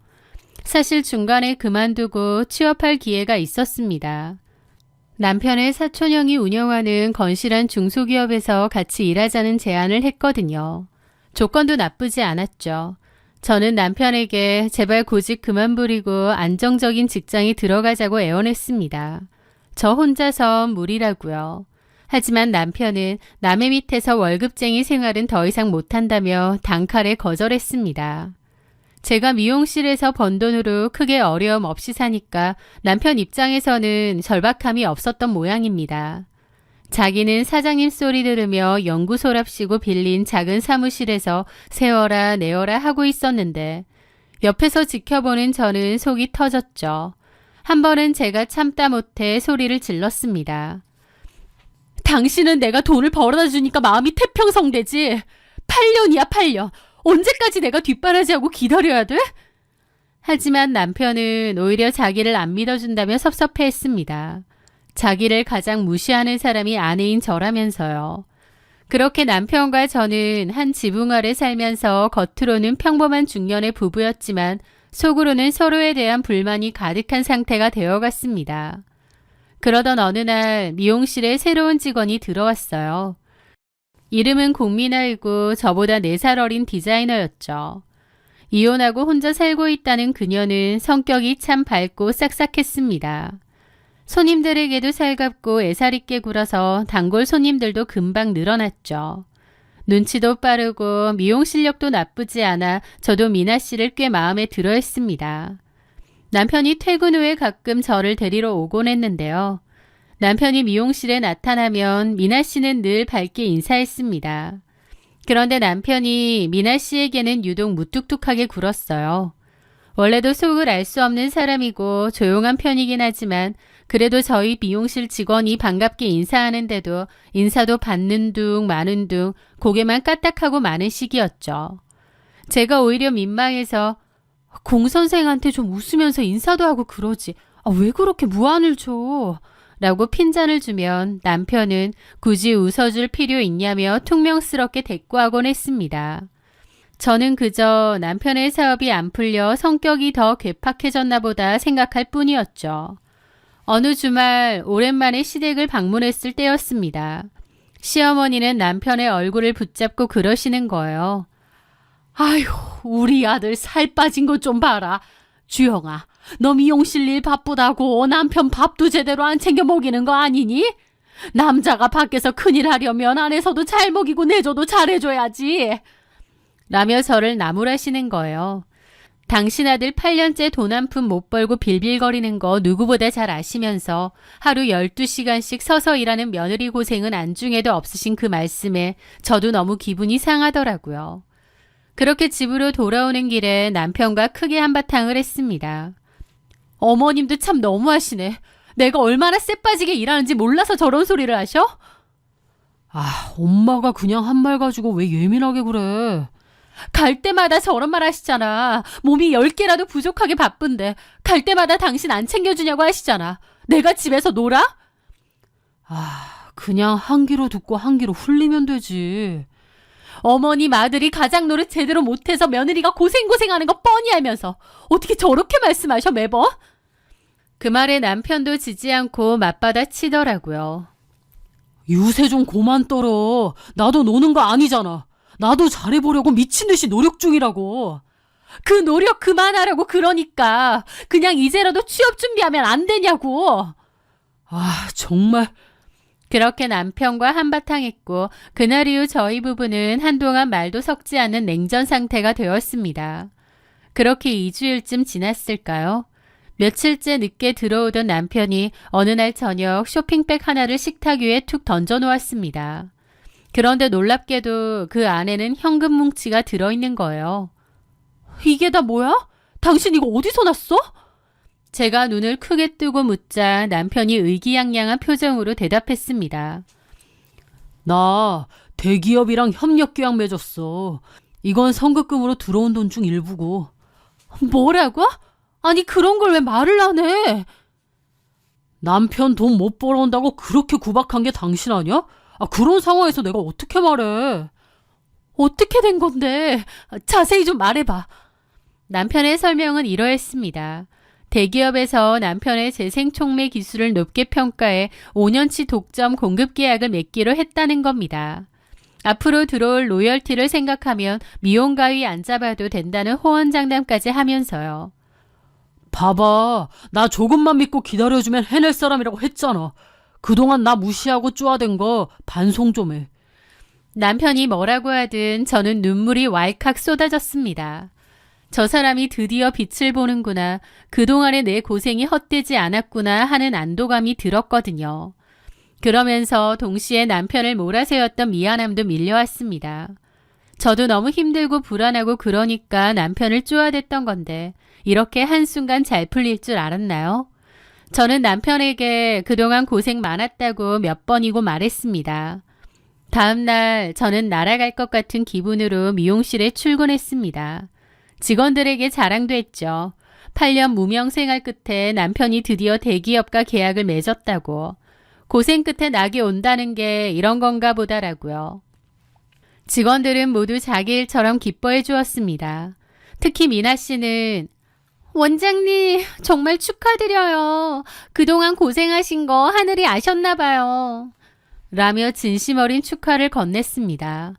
사실 중간에 그만두고 취업할 기회가 있었습니다. 남편의 사촌형이 운영하는 건실한 중소기업에서 같이 일하자는 제안을 했거든요. 조건도 나쁘지 않았죠. 저는 남편에게 제발 고집 그만 부리고 안정적인 직장에 들어가자고 애원했습니다. 저 혼자서 무리라고요. 하지만 남편은 남의 밑에서 월급쟁이 생활은 더 이상 못한다며 단칼에 거절했습니다. 제가 미용실에서 번 돈으로 크게 어려움 없이 사니까 남편 입장에서는 절박함이 없었던 모양입니다. 자기는 사장님 소리 들으며 연구소랍시고 빌린 작은 사무실에서 세워라 내어라 하고 있었는데 옆에서 지켜보는 저는 속이 터졌죠. 한 번은 제가 참다 못해 소리를 질렀습니다. 당신은 내가 돈을 벌어다 주니까 마음이 태평성되지. 8년이야 8년. 언제까지 내가 뒷바라지하고 기다려야 돼? 하지만 남편은 오히려 자기를 안 믿어준다며 섭섭해했습니다. 자기를 가장 무시하는 사람이 아내인 저라면서요. 그렇게 남편과 저는 한 지붕 아래 살면서 겉으로는 평범한 중년의 부부였지만 속으로는 서로에 대한 불만이 가득한 상태가 되어갔습니다. 그러던 어느 날 미용실에 새로운 직원이 들어왔어요. 이름은 공민아이고 저보다 4살 어린 디자이너였죠. 이혼하고 혼자 살고 있다는 그녀는 성격이 참 밝고 싹싹했습니다. 손님들에게도 살갑고 애살 있게 굴어서 단골 손님들도 금방 늘어났죠. 눈치도 빠르고 미용 실력도 나쁘지 않아 저도 미나 씨를 꽤 마음에 들어 했습니다. 남편이 퇴근 후에 가끔 저를 데리러 오곤 했는데요. 남편이 미용실에 나타나면 미나 씨는 늘 밝게 인사했습니다. 그런데 남편이 미나 씨에게는 유독 무뚝뚝하게 굴었어요. 원래도 속을 알 수 없는 사람이고 조용한 편이긴 하지만 그래도 저희 미용실 직원이 반갑게 인사하는데도 인사도 받는 둥 마는 둥 고개만 까딱하고 마는 시기였죠. 제가 오히려 민망해서 공 선생한테 좀 웃으면서 인사도 하고 그러지. 왜 그렇게 무안을 줘? 라고 핀잔을 주면 남편은 굳이 웃어줄 필요 있냐며 퉁명스럽게 대꾸하곤 했습니다. 저는 그저 남편의 사업이 안 풀려 성격이 더 괴팍해졌나 보다 생각할 뿐이었죠. 어느 주말 오랜만에 시댁을 방문했을 때였습니다. 시어머니는 남편의 얼굴을 붙잡고 그러시는 거예요. 아휴, 우리 아들 살 빠진 것 좀 봐라. 주영아, 너 미용실 일 바쁘다고 남편 밥도 제대로 안 챙겨 먹이는 거 아니니? 남자가 밖에서 큰일 하려면 안에서도 잘 먹이고 내줘도 잘해줘야지. 라며 저를 나무라시는 거예요. 당신 아들 8년째 돈 한 푼 못 벌고 빌빌거리는 거 누구보다 잘 아시면서 하루 12시간씩 서서 일하는 며느리 고생은 안중에도 없으신 그 말씀에 저도 너무 기분이 상하더라고요. 그렇게 집으로 돌아오는 길에 남편과 크게 한바탕을 했습니다. 어머님도 참 너무하시네. 내가 얼마나 쎄빠지게 일하는지 몰라서 저런 소리를 하셔? 엄마가 그냥 한 말 가지고 왜 예민하게 그래? 갈 때마다 저런 말 하시잖아. 몸이 10개라도 부족하게 바쁜데 갈 때마다 당신 안 챙겨주냐고 하시잖아. 내가 집에서 놀아? 그냥 한 귀로 듣고 한 귀로 흘리면 되지. 어머님 아들이 가장 노릇 제대로 못해서 며느리가 고생하는 거 뻔히 알면서 어떻게 저렇게 말씀하셔 매번? 그 말에 남편도 지지 않고 맞받아 치더라고요. 유세 좀 고만 떨어. 나도 노는 거 아니잖아. 나도 잘해보려고 미친 듯이 노력 중이라고. 그 노력 그만하라고 그러니까. 그냥 이제라도 취업 준비하면 안 되냐고. 정말. 그렇게 남편과 한바탕 했고 그날 이후 저희 부부는 한동안 말도 섞지 않는 냉전 상태가 되었습니다. 그렇게 2주일쯤 지났을까요? 며칠째 늦게 들어오던 남편이 어느 날 저녁 쇼핑백 하나를 식탁 위에 툭 던져놓았습니다. 그런데 놀랍게도 그 안에는 현금 뭉치가 들어있는 거예요. 이게 다 뭐야? 당신 이거 어디서 났어? 제가 눈을 크게 뜨고 묻자 남편이 의기양양한 표정으로 대답했습니다. 나 대기업이랑 협력계약 맺었어. 이건 선급금으로 들어온 돈 중 일부고. 뭐라고? 아니 그런 걸 왜 말을 안 해? 남편 돈 못 벌어온다고 그렇게 구박한 게 당신 아니야? 그런 상황에서 내가 어떻게 말해? 어떻게 된 건데? 자세히 좀 말해봐. 남편의 설명은 이러했습니다. 대기업에서 남편의 재생촉매 기술을 높게 평가해 5년치 독점 공급 계약을 맺기로 했다는 겁니다. 앞으로 들어올 로열티를 생각하면 미용 가위 안 잡아도 된다는 호언장담까지 하면서요. 봐봐, 나 조금만 믿고 기다려주면 해낼 사람이라고 했잖아. 그동안 나 무시하고 쪼아댄 거 반송 좀 해. 남편이 뭐라고 하든 저는 눈물이 왈칵 쏟아졌습니다. 저 사람이 드디어 빛을 보는구나, 그동안의 내 고생이 헛되지 않았구나 하는 안도감이 들었거든요. 그러면서 동시에 남편을 몰아세웠던 미안함도 밀려왔습니다. 저도 너무 힘들고 불안하고 그러니까 남편을 쪼아댔던 건데 이렇게 한순간 잘 풀릴 줄 알았나요? 저는 남편에게 그동안 고생 많았다고 몇 번이고 말했습니다. 다음 날 저는 날아갈 것 같은 기분으로 미용실에 출근했습니다. 직원들에게 자랑도 했죠. 8년 무명 생활 끝에 남편이 드디어 대기업과 계약을 맺었다고. 고생 끝에 낙이 온다는 게 이런 건가 보다라고요. 직원들은 모두 자기 일처럼 기뻐해 주었습니다. 특히 미나 씨는 원장님 정말 축하드려요. 그동안 고생하신 거 하늘이 아셨나 봐요. 라며 진심 어린 축하를 건넸습니다.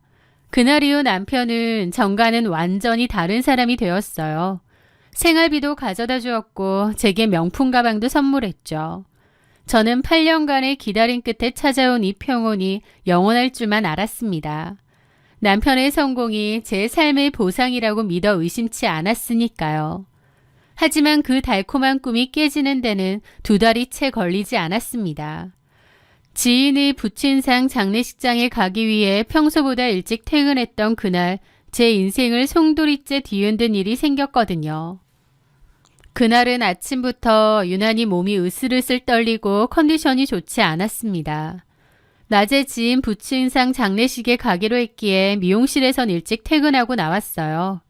그날 이후 남편은 전과는 완전히 다른 사람이 되었어요. 생활비도 가져다 주었고 제게 명품 가방도 선물했죠. 저는 8년간의 기다림 끝에 찾아온 이 평온이 영원할 줄만 알았습니다. 남편의 성공이 제 삶의 보상이라고 믿어 의심치 않았으니까요. 하지만 그 달콤한 꿈이 깨지는 데는 2달이 채 걸리지 않았습니다. 지인의 부친상 장례식장에 가기 위해 평소보다 일찍 퇴근했던 그날 제 인생을 송두리째 뒤흔든 일이 생겼거든요. 그날은 아침부터 유난히 몸이 으슬으슬 떨리고 컨디션이 좋지 않았습니다. 낮에 지인 부친상 장례식에 가기로 했기에 미용실에선 일찍 퇴근하고 나왔어요.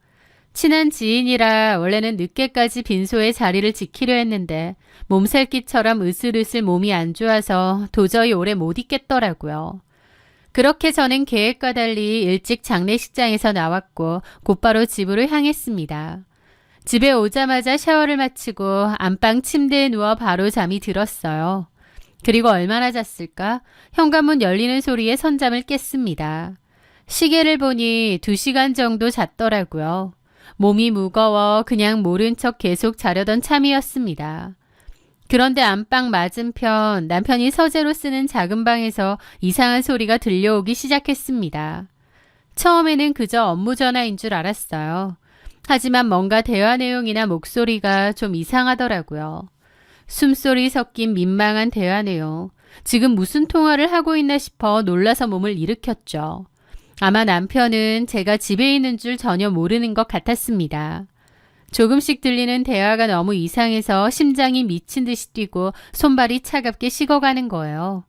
친한 지인이라 원래는 늦게까지 빈소에 자리를 지키려 했는데 몸살기처럼 으슬으슬 몸이 안 좋아서 도저히 오래 못 있겠더라고요. 그렇게 저는 계획과 달리 일찍 장례식장에서 나왔고 곧바로 집으로 향했습니다. 집에 오자마자 샤워를 마치고 안방 침대에 누워 바로 잠이 들었어요. 그리고 얼마나 잤을까? 현관문 열리는 소리에 선잠을 깼습니다. 시계를 보니 2시간 정도 잤더라고요. 몸이 무거워 그냥 모른 척 계속 자려던 참이었습니다. 그런데 안방 맞은편 남편이 서재로 쓰는 작은 방에서 이상한 소리가 들려오기 시작했습니다. 처음에는 그저 업무 전화인 줄 알았어요. 하지만 뭔가 대화 내용이나 목소리가 좀 이상하더라고요. 숨소리 섞인 민망한 대화 내용. 지금 무슨 통화를 하고 있나 싶어 놀라서 몸을 일으켰죠. 아마 남편은 제가 집에 있는 줄 전혀 모르는 것 같았습니다. 조금씩 들리는 대화가 너무 이상해서 심장이 미친 듯이 뛰고 손발이 차갑게 식어가는 거예요.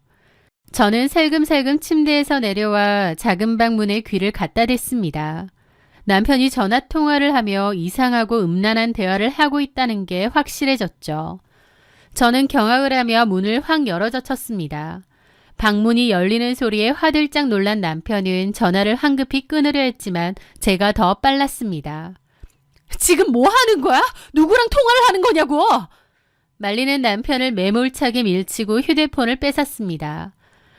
저는 살금살금 침대에서 내려와 작은 방 문에 귀를 갖다 댔습니다. 남편이 전화 통화를 하며 이상하고 음란한 대화를 하고 있다는 게 확실해졌죠. 저는 경악을 하며 문을 확 열어젖혔습니다. 방문이 열리는 소리에 화들짝 놀란 남편은 전화를 황급히 끊으려 했지만 제가 더 빨랐습니다. 지금 뭐 하는 거야? 누구랑 통화를 하는 거냐고! 말리는 남편을 매몰차게 밀치고 휴대폰을 뺏었습니다.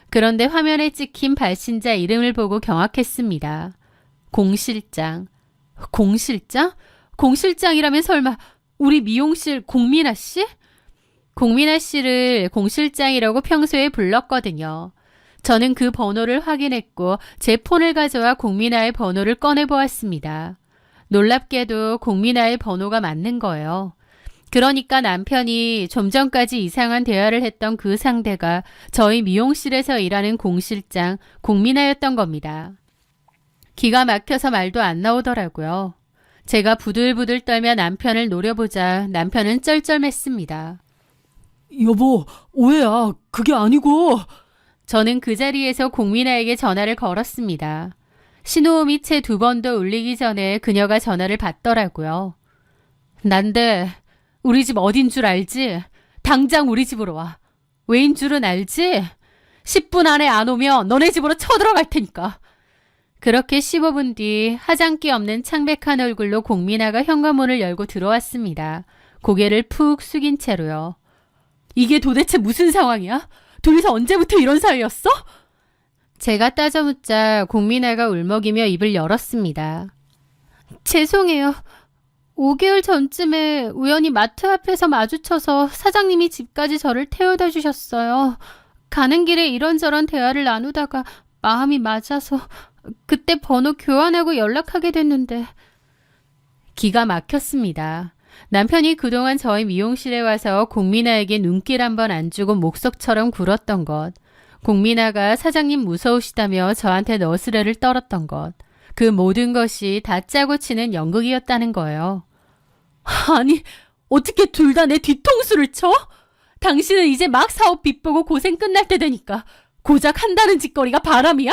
그런데 화면에 찍힌 발신자 이름을 보고 경악했습니다. 공실장. 공실장? 공실장이라면 설마 우리 미용실 공민아 씨? 공민아 씨를 공실장이라고 평소에 불렀거든요. 저는 그 번호를 확인했고 제 폰을 가져와 공민아의 번호를 꺼내보았습니다. 놀랍게도 공민아의 번호가 맞는 거예요. 그러니까 남편이 좀 전까지 이상한 대화를 했던 그 상대가 저희 미용실에서 일하는 공실장 공민아였던 겁니다. 기가 막혀서 말도 안 나오더라고요. 제가 부들부들 떨며 남편을 노려보자 남편은 쩔쩔맸습니다. 여보, 오해야. 그게 아니고. 저는 그 자리에서 공민아에게 전화를 걸었습니다. 신호음이 채 2번도 울리기 전에 그녀가 전화를 받더라고요. 난데 우리 집 어딘 줄 알지? 당장 우리 집으로 와. 왜인 줄은 알지? 10분 안에 안 오면 너네 집으로 쳐들어갈 테니까. 그렇게 15분 뒤 화장기 없는 창백한 얼굴로 공민아가 현관문을 열고 들어왔습니다. 고개를 푹 숙인 채로요. 이게 도대체 무슨 상황이야? 둘이서 언제부터 이런 사이였어? 제가 따져묻자 공민아가 울먹이며 입을 열었습니다. 죄송해요. 5개월 전쯤에 우연히 마트 앞에서 마주쳐서 사장님이 집까지 저를 태워다 주셨어요. 가는 길에 이런저런 대화를 나누다가 마음이 맞아서 그때 번호 교환하고 연락하게 됐는데 기가 막혔습니다. 남편이 그동안 저희 미용실에 와서 공민아에게 눈길 한번 안 주고 목석처럼 굴었던 것, 공민아가 사장님 무서우시다며 저한테 너스레를 떨었던 것, 그 모든 것이 다 짜고 치는 연극이었다는 거예요. 아니, 어떻게 둘 다 내 뒤통수를 쳐? 당신은 이제 막 사업 빚보고 고생 끝날 때 되니까 고작 한다는 짓거리가 바람이야?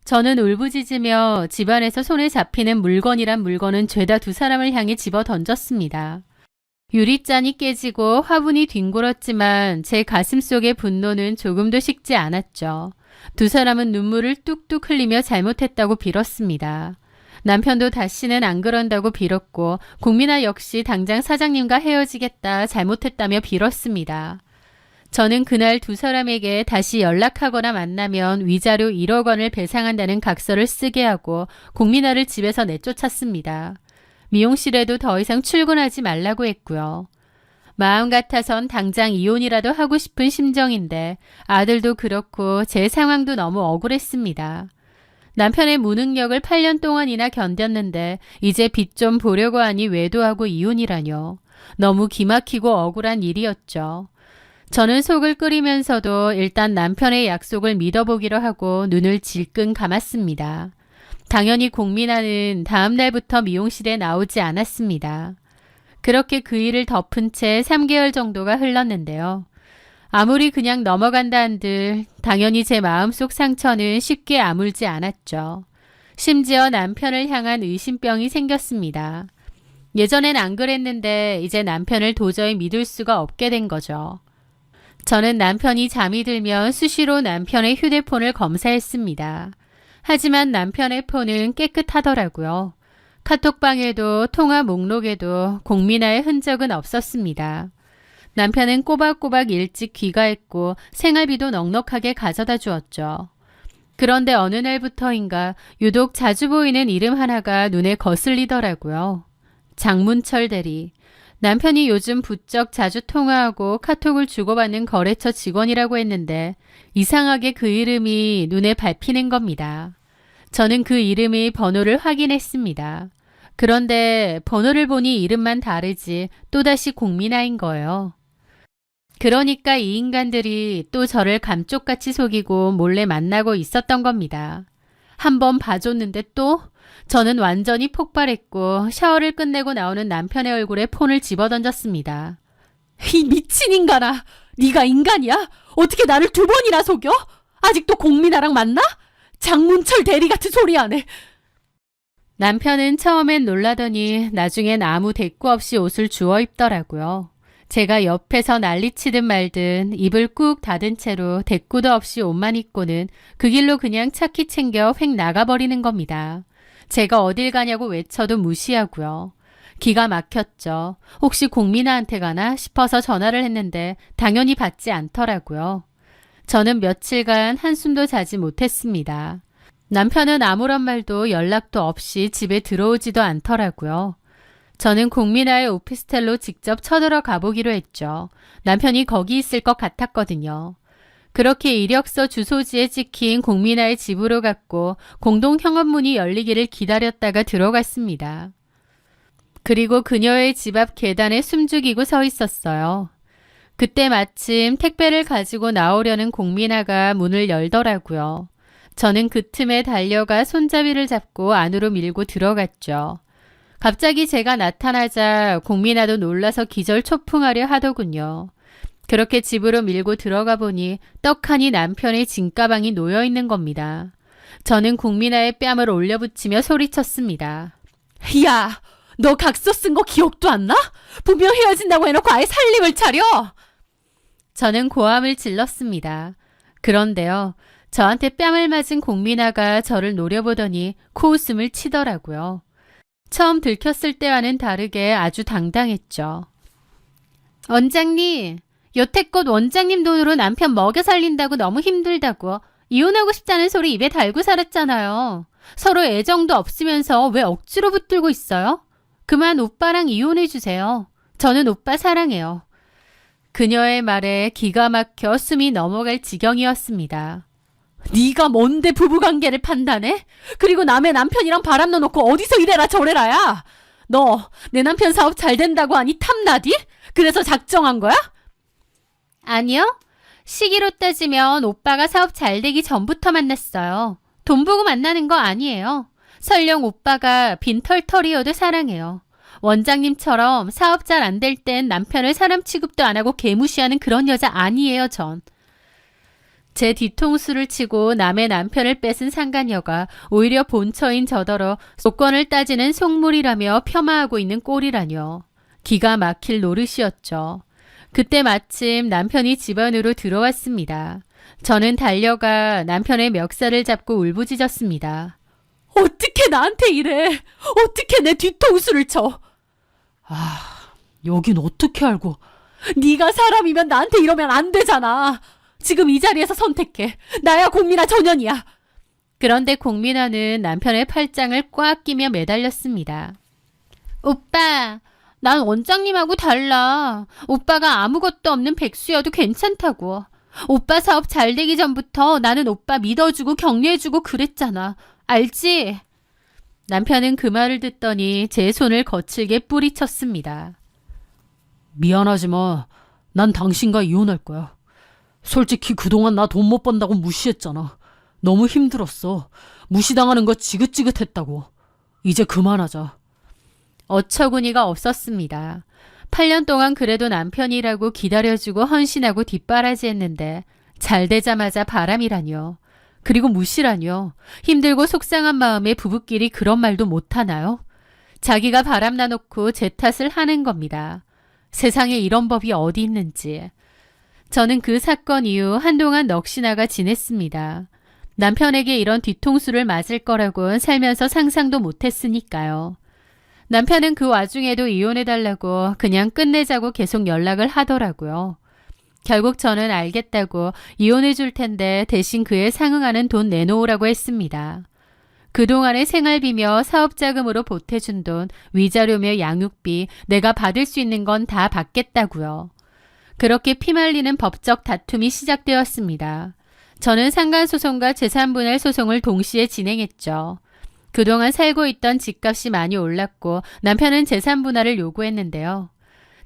저는 울부짖으며 집안에서 손에 잡히는 물건이란 물건은 죄다 두 사람을 향해 집어 던졌습니다. 유리잔이 깨지고 화분이 뒹굴었지만 제 가슴 속의 분노는 조금도 식지 않았죠. 두 사람은 눈물을 뚝뚝 흘리며 잘못했다고 빌었습니다. 남편도 다시는 안 그런다고 빌었고 공민아 역시 당장 사장님과 헤어지겠다 잘못했다며 빌었습니다. 저는 그날 두 사람에게 다시 연락하거나 만나면 위자료 1억 원을 배상한다는 각서를 쓰게 하고 공민아를 집에서 내쫓았습니다. 미용실에도 더 이상 출근하지 말라고 했고요. 마음 같아선 당장 이혼이라도 하고 싶은 심정인데 아들도 그렇고 제 상황도 너무 억울했습니다. 남편의 무능력을 8년 동안이나 견뎠는데 이제 빚 좀 보려고 하니 외도하고 이혼이라뇨. 너무 기막히고 억울한 일이었죠. 저는 속을 끓이면서도 일단 남편의 약속을 믿어보기로 하고 눈을 질끈 감았습니다. 당연히 공민아는 다음 날부터 미용실에 나오지 않았습니다. 그렇게 그 일을 덮은 채 3개월 정도가 흘렀는데요. 아무리 그냥 넘어간다 한들 당연히 제 마음속 상처는 쉽게 아물지 않았죠. 심지어 남편을 향한 의심병이 생겼습니다. 예전엔 안 그랬는데 이제 남편을 도저히 믿을 수가 없게 된 거죠. 저는 남편이 잠이 들면 수시로 남편의 휴대폰을 검사했습니다. 하지만 남편의 폰은 깨끗하더라고요. 카톡방에도 통화 목록에도 공민아의 흔적은 없었습니다. 남편은 꼬박꼬박 일찍 귀가했고 생활비도 넉넉하게 가져다 주었죠. 그런데 어느 날부터인가 유독 자주 보이는 이름 하나가 눈에 거슬리더라고요. 장문철 대리. 남편이 요즘 부쩍 자주 통화하고 카톡을 주고받는 거래처 직원이라고 했는데 이상하게 그 이름이 눈에 밟히는 겁니다. 저는 그 이름의 번호를 확인했습니다. 그런데 번호를 보니 이름만 다르지 또다시 공민아인 거예요. 그러니까 이 인간들이 또 저를 감쪽같이 속이고 몰래 만나고 있었던 겁니다. 한번 봐줬는데 또? 저는 완전히 폭발했고 샤워를 끝내고 나오는 남편의 얼굴에 폰을 집어던졌습니다. 이 미친 인간아! 네가 인간이야? 어떻게 나를 2번이나 속여? 아직도 공민아랑 만나? 장문철 대리 같은 소리 하네. 남편은 처음엔 놀라더니 나중엔 아무 대꾸 없이 옷을 주워 입더라고요. 제가 옆에서 난리치든 말든 입을 꾹 닫은 채로 대꾸도 없이 옷만 입고는 그 길로 그냥 차키 챙겨 휙 나가버리는 겁니다. 제가 어딜 가냐고 외쳐도 무시하고요. 기가 막혔죠. 혹시 공민아한테 가나 싶어서 전화를 했는데 당연히 받지 않더라고요. 저는 며칠간 한숨도 자지 못했습니다. 남편은 아무런 말도 연락도 없이 집에 들어오지도 않더라고요. 저는 공민아의 오피스텔로 직접 쳐들어가 보기로 했죠. 남편이 거기 있을 것 같았거든요. 그렇게 이력서 주소지에 찍힌 공민아의 집으로 갔고 공동 현관문이 열리기를 기다렸다가 들어갔습니다. 그리고 그녀의 집 앞 계단에 숨죽이고 서 있었어요. 그때 마침 택배를 가지고 나오려는 공민아가 문을 열더라고요. 저는 그 틈에 달려가 손잡이를 잡고 안으로 밀고 들어갔죠. 갑자기 제가 나타나자 공민아도 놀라서 기절초풍하려 하더군요. 그렇게 집으로 밀고 들어가 보니 떡하니 남편의 짐가방이 놓여있는 겁니다. 저는 공민아의 뺨을 올려붙이며 소리쳤습니다. 야! 너 각서 쓴 거 기억도 안 나? 분명 헤어진다고 해놓고 아예 살림을 차려! 저는 고함을 질렀습니다. 그런데요. 저한테 뺨을 맞은 공민아가 저를 노려보더니 코웃음을 치더라고요. 처음 들켰을 때와는 다르게 아주 당당했죠. 원장님, 여태껏 원장님 돈으로 남편 먹여 살린다고 너무 힘들다고 이혼하고 싶다는 소리 입에 달고 살았잖아요. 서로 애정도 없으면서 왜 억지로 붙들고 있어요? 그만 오빠랑 이혼해주세요. 저는 오빠 사랑해요. 그녀의 말에 기가 막혀 숨이 넘어갈 지경이었습니다. 네가 뭔데 부부관계를 판단해? 그리고 남의 남편이랑 바람 넣어놓고 어디서 이래라 저래라야? 너 내 남편 사업 잘 된다고 하니 탐나디? 그래서 작정한 거야? 아니요. 시기로 따지면 오빠가 사업 잘 되기 전부터 만났어요. 돈 보고 만나는 거 아니에요. 설령 오빠가 빈털터리여도 사랑해요. 원장님처럼 사업 잘 안 될 땐 남편을 사람 취급도 안 하고 개무시하는 그런 여자 아니에요, 전. 제 뒤통수를 치고 남의 남편을 뺏은 상간녀가 오히려 본처인 저더러 조건을 따지는 속물이라며 폄하하고 있는 꼴이라뇨. 기가 막힐 노릇이었죠. 그때 마침 남편이 집 안으로 들어왔습니다. 저는 달려가 남편의 멱살을 잡고 울부짖었습니다. 어떻게 나한테 이래? 어떻게 내 뒤통수를 쳐? 여긴 어떻게 알고. 네가 사람이면 나한테 이러면 안 되잖아. 지금 이 자리에서 선택해. 나야 공민아 전현이야. 그런데 공민아는 남편의 팔짱을 꽉 끼며 매달렸습니다. 오빠, 난 원장님하고 달라. 오빠가 아무것도 없는 백수여도 괜찮다고. 오빠 사업 잘 되기 전부터 나는 오빠 믿어주고 격려해주고 그랬잖아. 알지? 남편은 그 말을 듣더니 제 손을 거칠게 뿌리쳤습니다. 미안하지만 난 당신과 이혼할 거야. 솔직히 그동안 나 돈 못 번다고 무시했잖아. 너무 힘들었어. 무시당하는 거 지긋지긋했다고. 이제 그만하자. 어처구니가 없었습니다. 8년 동안 그래도 남편이라고 기다려주고 헌신하고 뒷바라지했는데 잘 되자마자 바람이라뇨. 그리고 무시라뇨. 힘들고 속상한 마음에 부부끼리 그런 말도 못하나요? 자기가 바람나 놓고 제 탓을 하는 겁니다. 세상에 이런 법이 어디 있는지. 저는 그 사건 이후 한동안 넋이나가 지냈습니다. 남편에게 이런 뒤통수를 맞을 거라고는 살면서 상상도 못했으니까요. 남편은 그 와중에도 이혼해달라고 그냥 끝내자고 계속 연락을 하더라고요. 결국 저는 알겠다고 이혼해줄 텐데 대신 그에 상응하는 돈 내놓으라고 했습니다. 그동안의 생활비며 사업자금으로 보태준 돈, 위자료며 양육비, 내가 받을 수 있는 건 다 받겠다고요. 그렇게 피말리는 법적 다툼이 시작되었습니다. 저는 상간소송과 재산분할 소송을 동시에 진행했죠. 그동안 살고 있던 집값이 많이 올랐고 남편은 재산분할을 요구했는데요.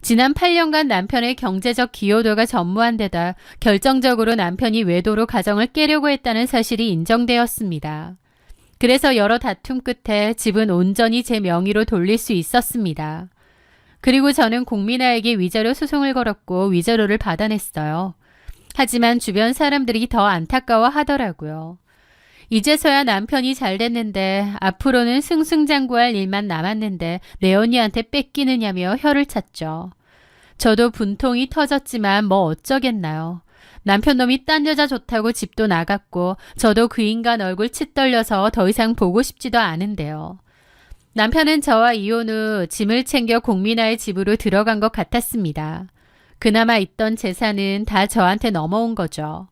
지난 8년간 남편의 경제적 기여도가 전무한 데다 결정적으로 남편이 외도로 가정을 깨려고 했다는 사실이 인정되었습니다. 그래서 여러 다툼 끝에 집은 온전히 제 명의로 돌릴 수 있었습니다. 그리고 저는 공민아에게 위자료 소송을 걸었고 위자료를 받아냈어요. 하지만 주변 사람들이 더 안타까워 하더라고요. 이제서야 남편이 잘 됐는데 앞으로는 승승장구할 일만 남았는데 내 언니한테 뺏기느냐며 혀를 찼죠. 저도 분통이 터졌지만 뭐 어쩌겠나요. 남편 놈이 딴 여자 좋다고 집도 나갔고 저도 그 인간 얼굴 치떨려서 더 이상 보고 싶지도 않은데요. 남편은 저와 이혼 후 짐을 챙겨 공민아의 집으로 들어간 것 같았습니다. 그나마 있던 재산은 다 저한테 넘어온 거죠.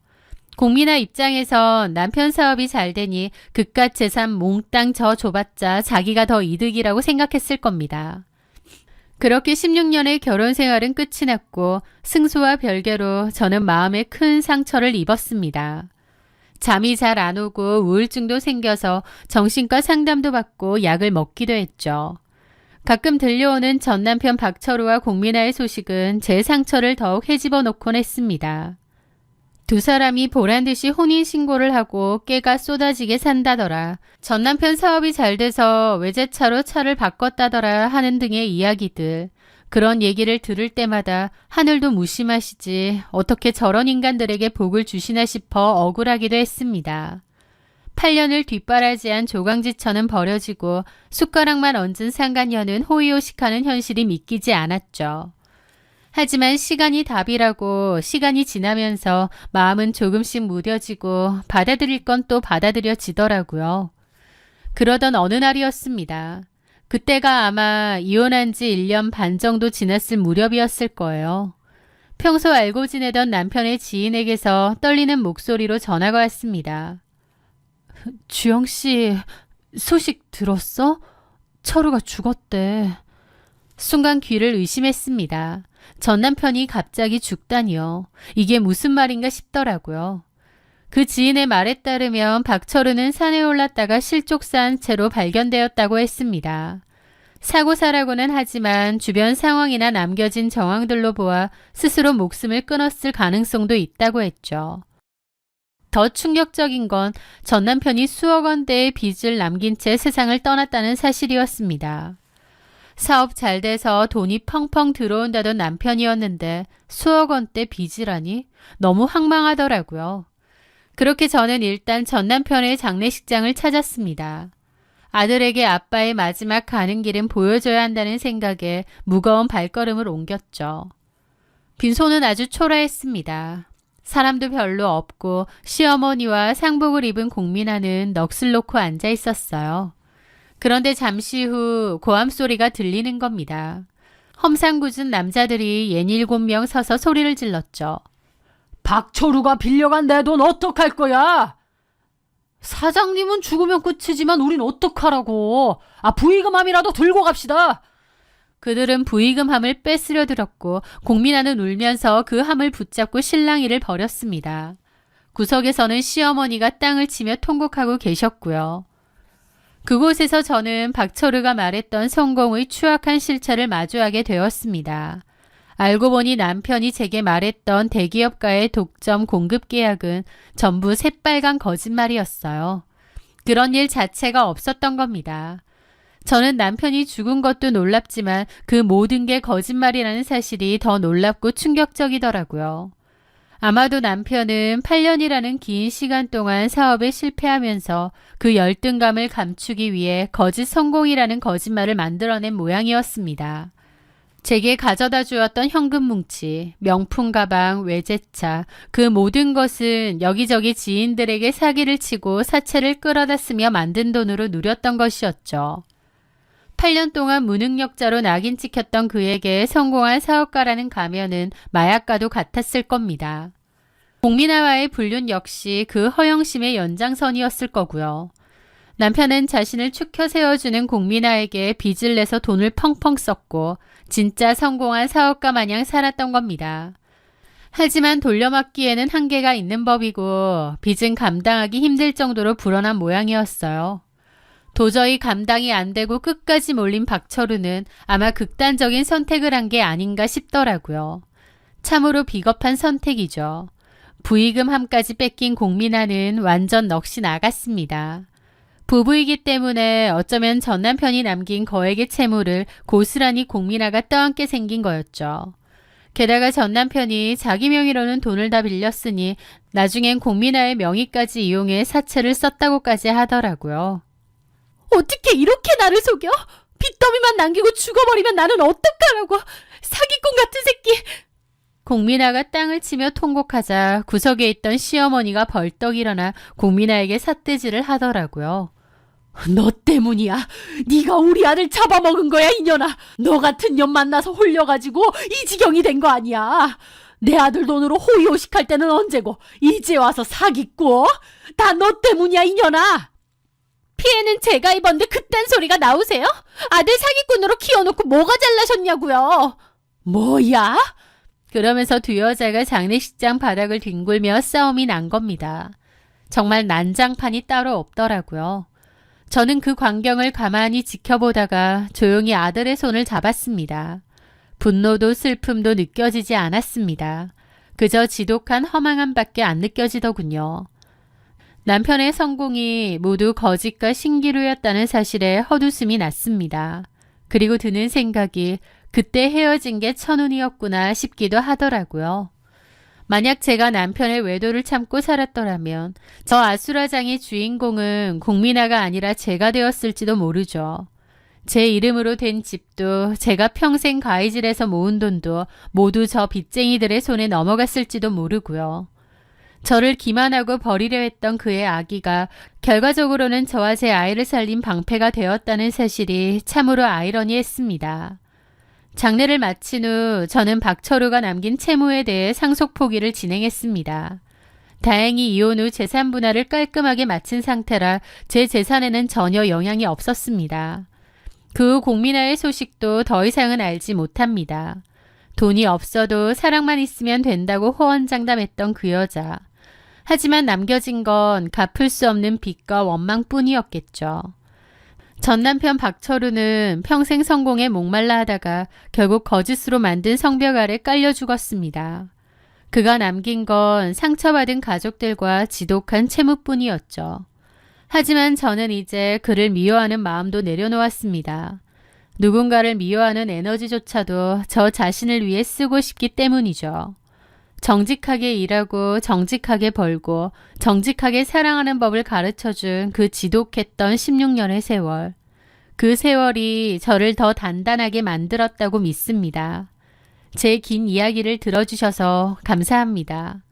공민아 입장에선 남편 사업이 잘 되니 그깟 재산 몽땅 저 줘봤자 자기가 더 이득이라고 생각했을 겁니다. 그렇게 16년의 결혼 생활은 끝이 났고 승소와 별개로 저는 마음에 큰 상처를 입었습니다. 잠이 잘 안 오고 우울증도 생겨서 정신과 상담도 받고 약을 먹기도 했죠. 가끔 들려오는 전 남편 박철우와 공민아의 소식은 제 상처를 더욱 헤집어 놓곤 했습니다. 두 사람이 보란듯이 혼인신고를 하고 깨가 쏟아지게 산다더라. 전 남편 사업이 잘 돼서 외제차로 차를 바꿨다더라 하는 등의 이야기들. 그런 얘기를 들을 때마다 하늘도 무심하시지 어떻게 저런 인간들에게 복을 주시나 싶어 억울하기도 했습니다. 8년을 뒷바라지한 조강지처는 버려지고 숟가락만 얹은 상간녀는 호의호식하는 현실이 믿기지 않았죠. 하지만 시간이 답이라고 시간이 지나면서 마음은 조금씩 무뎌지고 받아들일 건 또 받아들여지더라고요. 그러던 어느 날이었습니다. 그때가 아마 이혼한 지 1년 반 정도 지났을 무렵이었을 거예요. 평소 알고 지내던 남편의 지인에게서 떨리는 목소리로 전화가 왔습니다. 주영 씨, 소식 들었어? 철우가 죽었대. 순간 귀를 의심했습니다. 전 남편이 갑자기 죽다니요. 이게 무슨 말인가 싶더라고요. 그 지인의 말에 따르면 박철우는 산에 올랐다가 실족사한 채로 발견되었다고 했습니다. 사고사라고는 하지만 주변 상황이나 남겨진 정황들로 보아 스스로 목숨을 끊었을 가능성도 있다고 했죠. 더 충격적인 건 전 남편이 수억 원대의 빚을 남긴 채 세상을 떠났다는 사실이었습니다. 사업 잘 돼서 돈이 펑펑 들어온다던 남편이었는데 수억 원대 빚이라니 너무 황망하더라고요. 그렇게 저는 일단 전 남편의 장례식장을 찾았습니다. 아들에게 아빠의 마지막 가는 길은 보여줘야 한다는 생각에 무거운 발걸음을 옮겼죠. 빈소는 아주 초라했습니다. 사람도 별로 없고 시어머니와 상복을 입은 공민아는 넋을 놓고 앉아 있었어요. 그런데 잠시 후 고함 소리가 들리는 겁니다. 험상궂은 남자들이 67명 서서 소리를 질렀죠. 박철우가 빌려간 내 돈 어떡할 거야? 사장님은 죽으면 끝이지만 우린 어떡하라고. 부의금함이라도 들고 갑시다. 그들은 부의금함을 뺏으려 들었고 공민아는 울면서 그 함을 붙잡고 실랑이를 벌였습니다. 구석에서는 시어머니가 땅을 치며 통곡하고 계셨고요. 그곳에서 저는 박철우가 말했던 성공의 추악한 실체를 마주하게 되었습니다. 알고 보니 남편이 제게 말했던 대기업과의 독점 공급 계약은 전부 새빨간 거짓말이었어요. 그런 일 자체가 없었던 겁니다. 저는 남편이 죽은 것도 놀랍지만 그 모든 게 거짓말이라는 사실이 더 놀랍고 충격적이더라고요. 아마도 남편은 8년이라는 긴 시간 동안 사업에 실패하면서 그 열등감을 감추기 위해 거짓 성공이라는 거짓말을 만들어낸 모양이었습니다. 제게 가져다 주었던 현금 뭉치, 명품 가방, 외제차, 그 모든 것은 여기저기 지인들에게 사기를 치고 사채를 끌어다 쓰며 만든 돈으로 누렸던 것이었죠. 8년 동안 무능력자로 낙인 찍혔던 그에게 성공한 사업가라는 가면은 마약과도 같았을 겁니다. 공민아와의 불륜 역시 그 허영심의 연장선이었을 거고요. 남편은 자신을 축혀 세워주는 공민아에게 빚을 내서 돈을 펑펑 썼고 진짜 성공한 사업가 마냥 살았던 겁니다. 하지만 돌려막기에는 한계가 있는 법이고 빚은 감당하기 힘들 정도로 불어난 모양이었어요. 도저히 감당이 안 되고 끝까지 몰린 박철우는 아마 극단적인 선택을 한 게 아닌가 싶더라고요. 참으로 비겁한 선택이죠. 부의금함까지 뺏긴 공민아는 완전 넋이 나갔습니다. 부부이기 때문에 어쩌면 전 남편이 남긴 거액의 채무를 고스란히 공민아가 떠안게 생긴 거였죠. 게다가 전 남편이 자기 명의로는 돈을 다 빌렸으니 나중엔 공민아의 명의까지 이용해 사채를 썼다고까지 하더라고요. 어떻게 이렇게 나를 속여? 빚더미만 남기고 죽어버리면 나는 어떡하라고. 사기꾼 같은 새끼. 공민아가 땅을 치며 통곡하자 구석에 있던 시어머니가 벌떡 일어나 공민아에게 삿대질을 하더라고요. 너 때문이야. 네가 우리 아들 잡아먹은 거야, 이년아. 너 같은 년 만나서 홀려가지고 이 지경이 된 거 아니야. 내 아들 돈으로 호의호식할 때는 언제고 이제 와서 사기꾼? 다 너 때문이야, 이년아. 피해는 제가 입었는데 그딴 소리가 나오세요? 아들 사기꾼으로 키워놓고 뭐가 잘나셨냐고요. 뭐야? 그러면서 두 여자가 장례식장 바닥을 뒹굴며 싸움이 난 겁니다. 정말 난장판이 따로 없더라고요. 저는 그 광경을 가만히 지켜보다가 조용히 아들의 손을 잡았습니다. 분노도 슬픔도 느껴지지 않았습니다. 그저 지독한 허망함밖에 안 느껴지더군요. 남편의 성공이 모두 거짓과 신기루였다는 사실에 헛웃음이 났습니다. 그리고 드는 생각이 그때 헤어진 게 천운이었구나 싶기도 하더라고요. 만약 제가 남편의 외도를 참고 살았더라면 저 아수라장의 주인공은 공민아가 아니라 제가 되었을지도 모르죠. 제 이름으로 된 집도 제가 평생 가이질해서 모은 돈도 모두 저 빚쟁이들의 손에 넘어갔을지도 모르고요. 저를 기만하고 버리려 했던 그의 아기가 결과적으로는 저와 제 아이를 살린 방패가 되었다는 사실이 참으로 아이러니했습니다. 장례를 마친 후 저는 박철우가 남긴 채무에 대해 상속 포기를 진행했습니다. 다행히 이혼 후 재산 분할을 깔끔하게 마친 상태라 제 재산에는 전혀 영향이 없었습니다. 그 후 공민아의 소식도 더 이상은 알지 못합니다. 돈이 없어도 사랑만 있으면 된다고 호언장담했던 그 여자. 하지만 남겨진 건 갚을 수 없는 빚과 원망뿐이었겠죠. 전 남편 박철우는 평생 성공에 목말라 하다가 결국 거짓으로 만든 성벽 아래 깔려 죽었습니다. 그가 남긴 건 상처받은 가족들과 지독한 채무뿐이었죠. 하지만 저는 이제 그를 미워하는 마음도 내려놓았습니다. 누군가를 미워하는 에너지조차도 저 자신을 위해 쓰고 싶기 때문이죠. 정직하게 일하고 정직하게 벌고 정직하게 사랑하는 법을 가르쳐준 그 지독했던 16년의 세월. 그 세월이 저를 더 단단하게 만들었다고 믿습니다. 제 긴 이야기를 들어주셔서 감사합니다.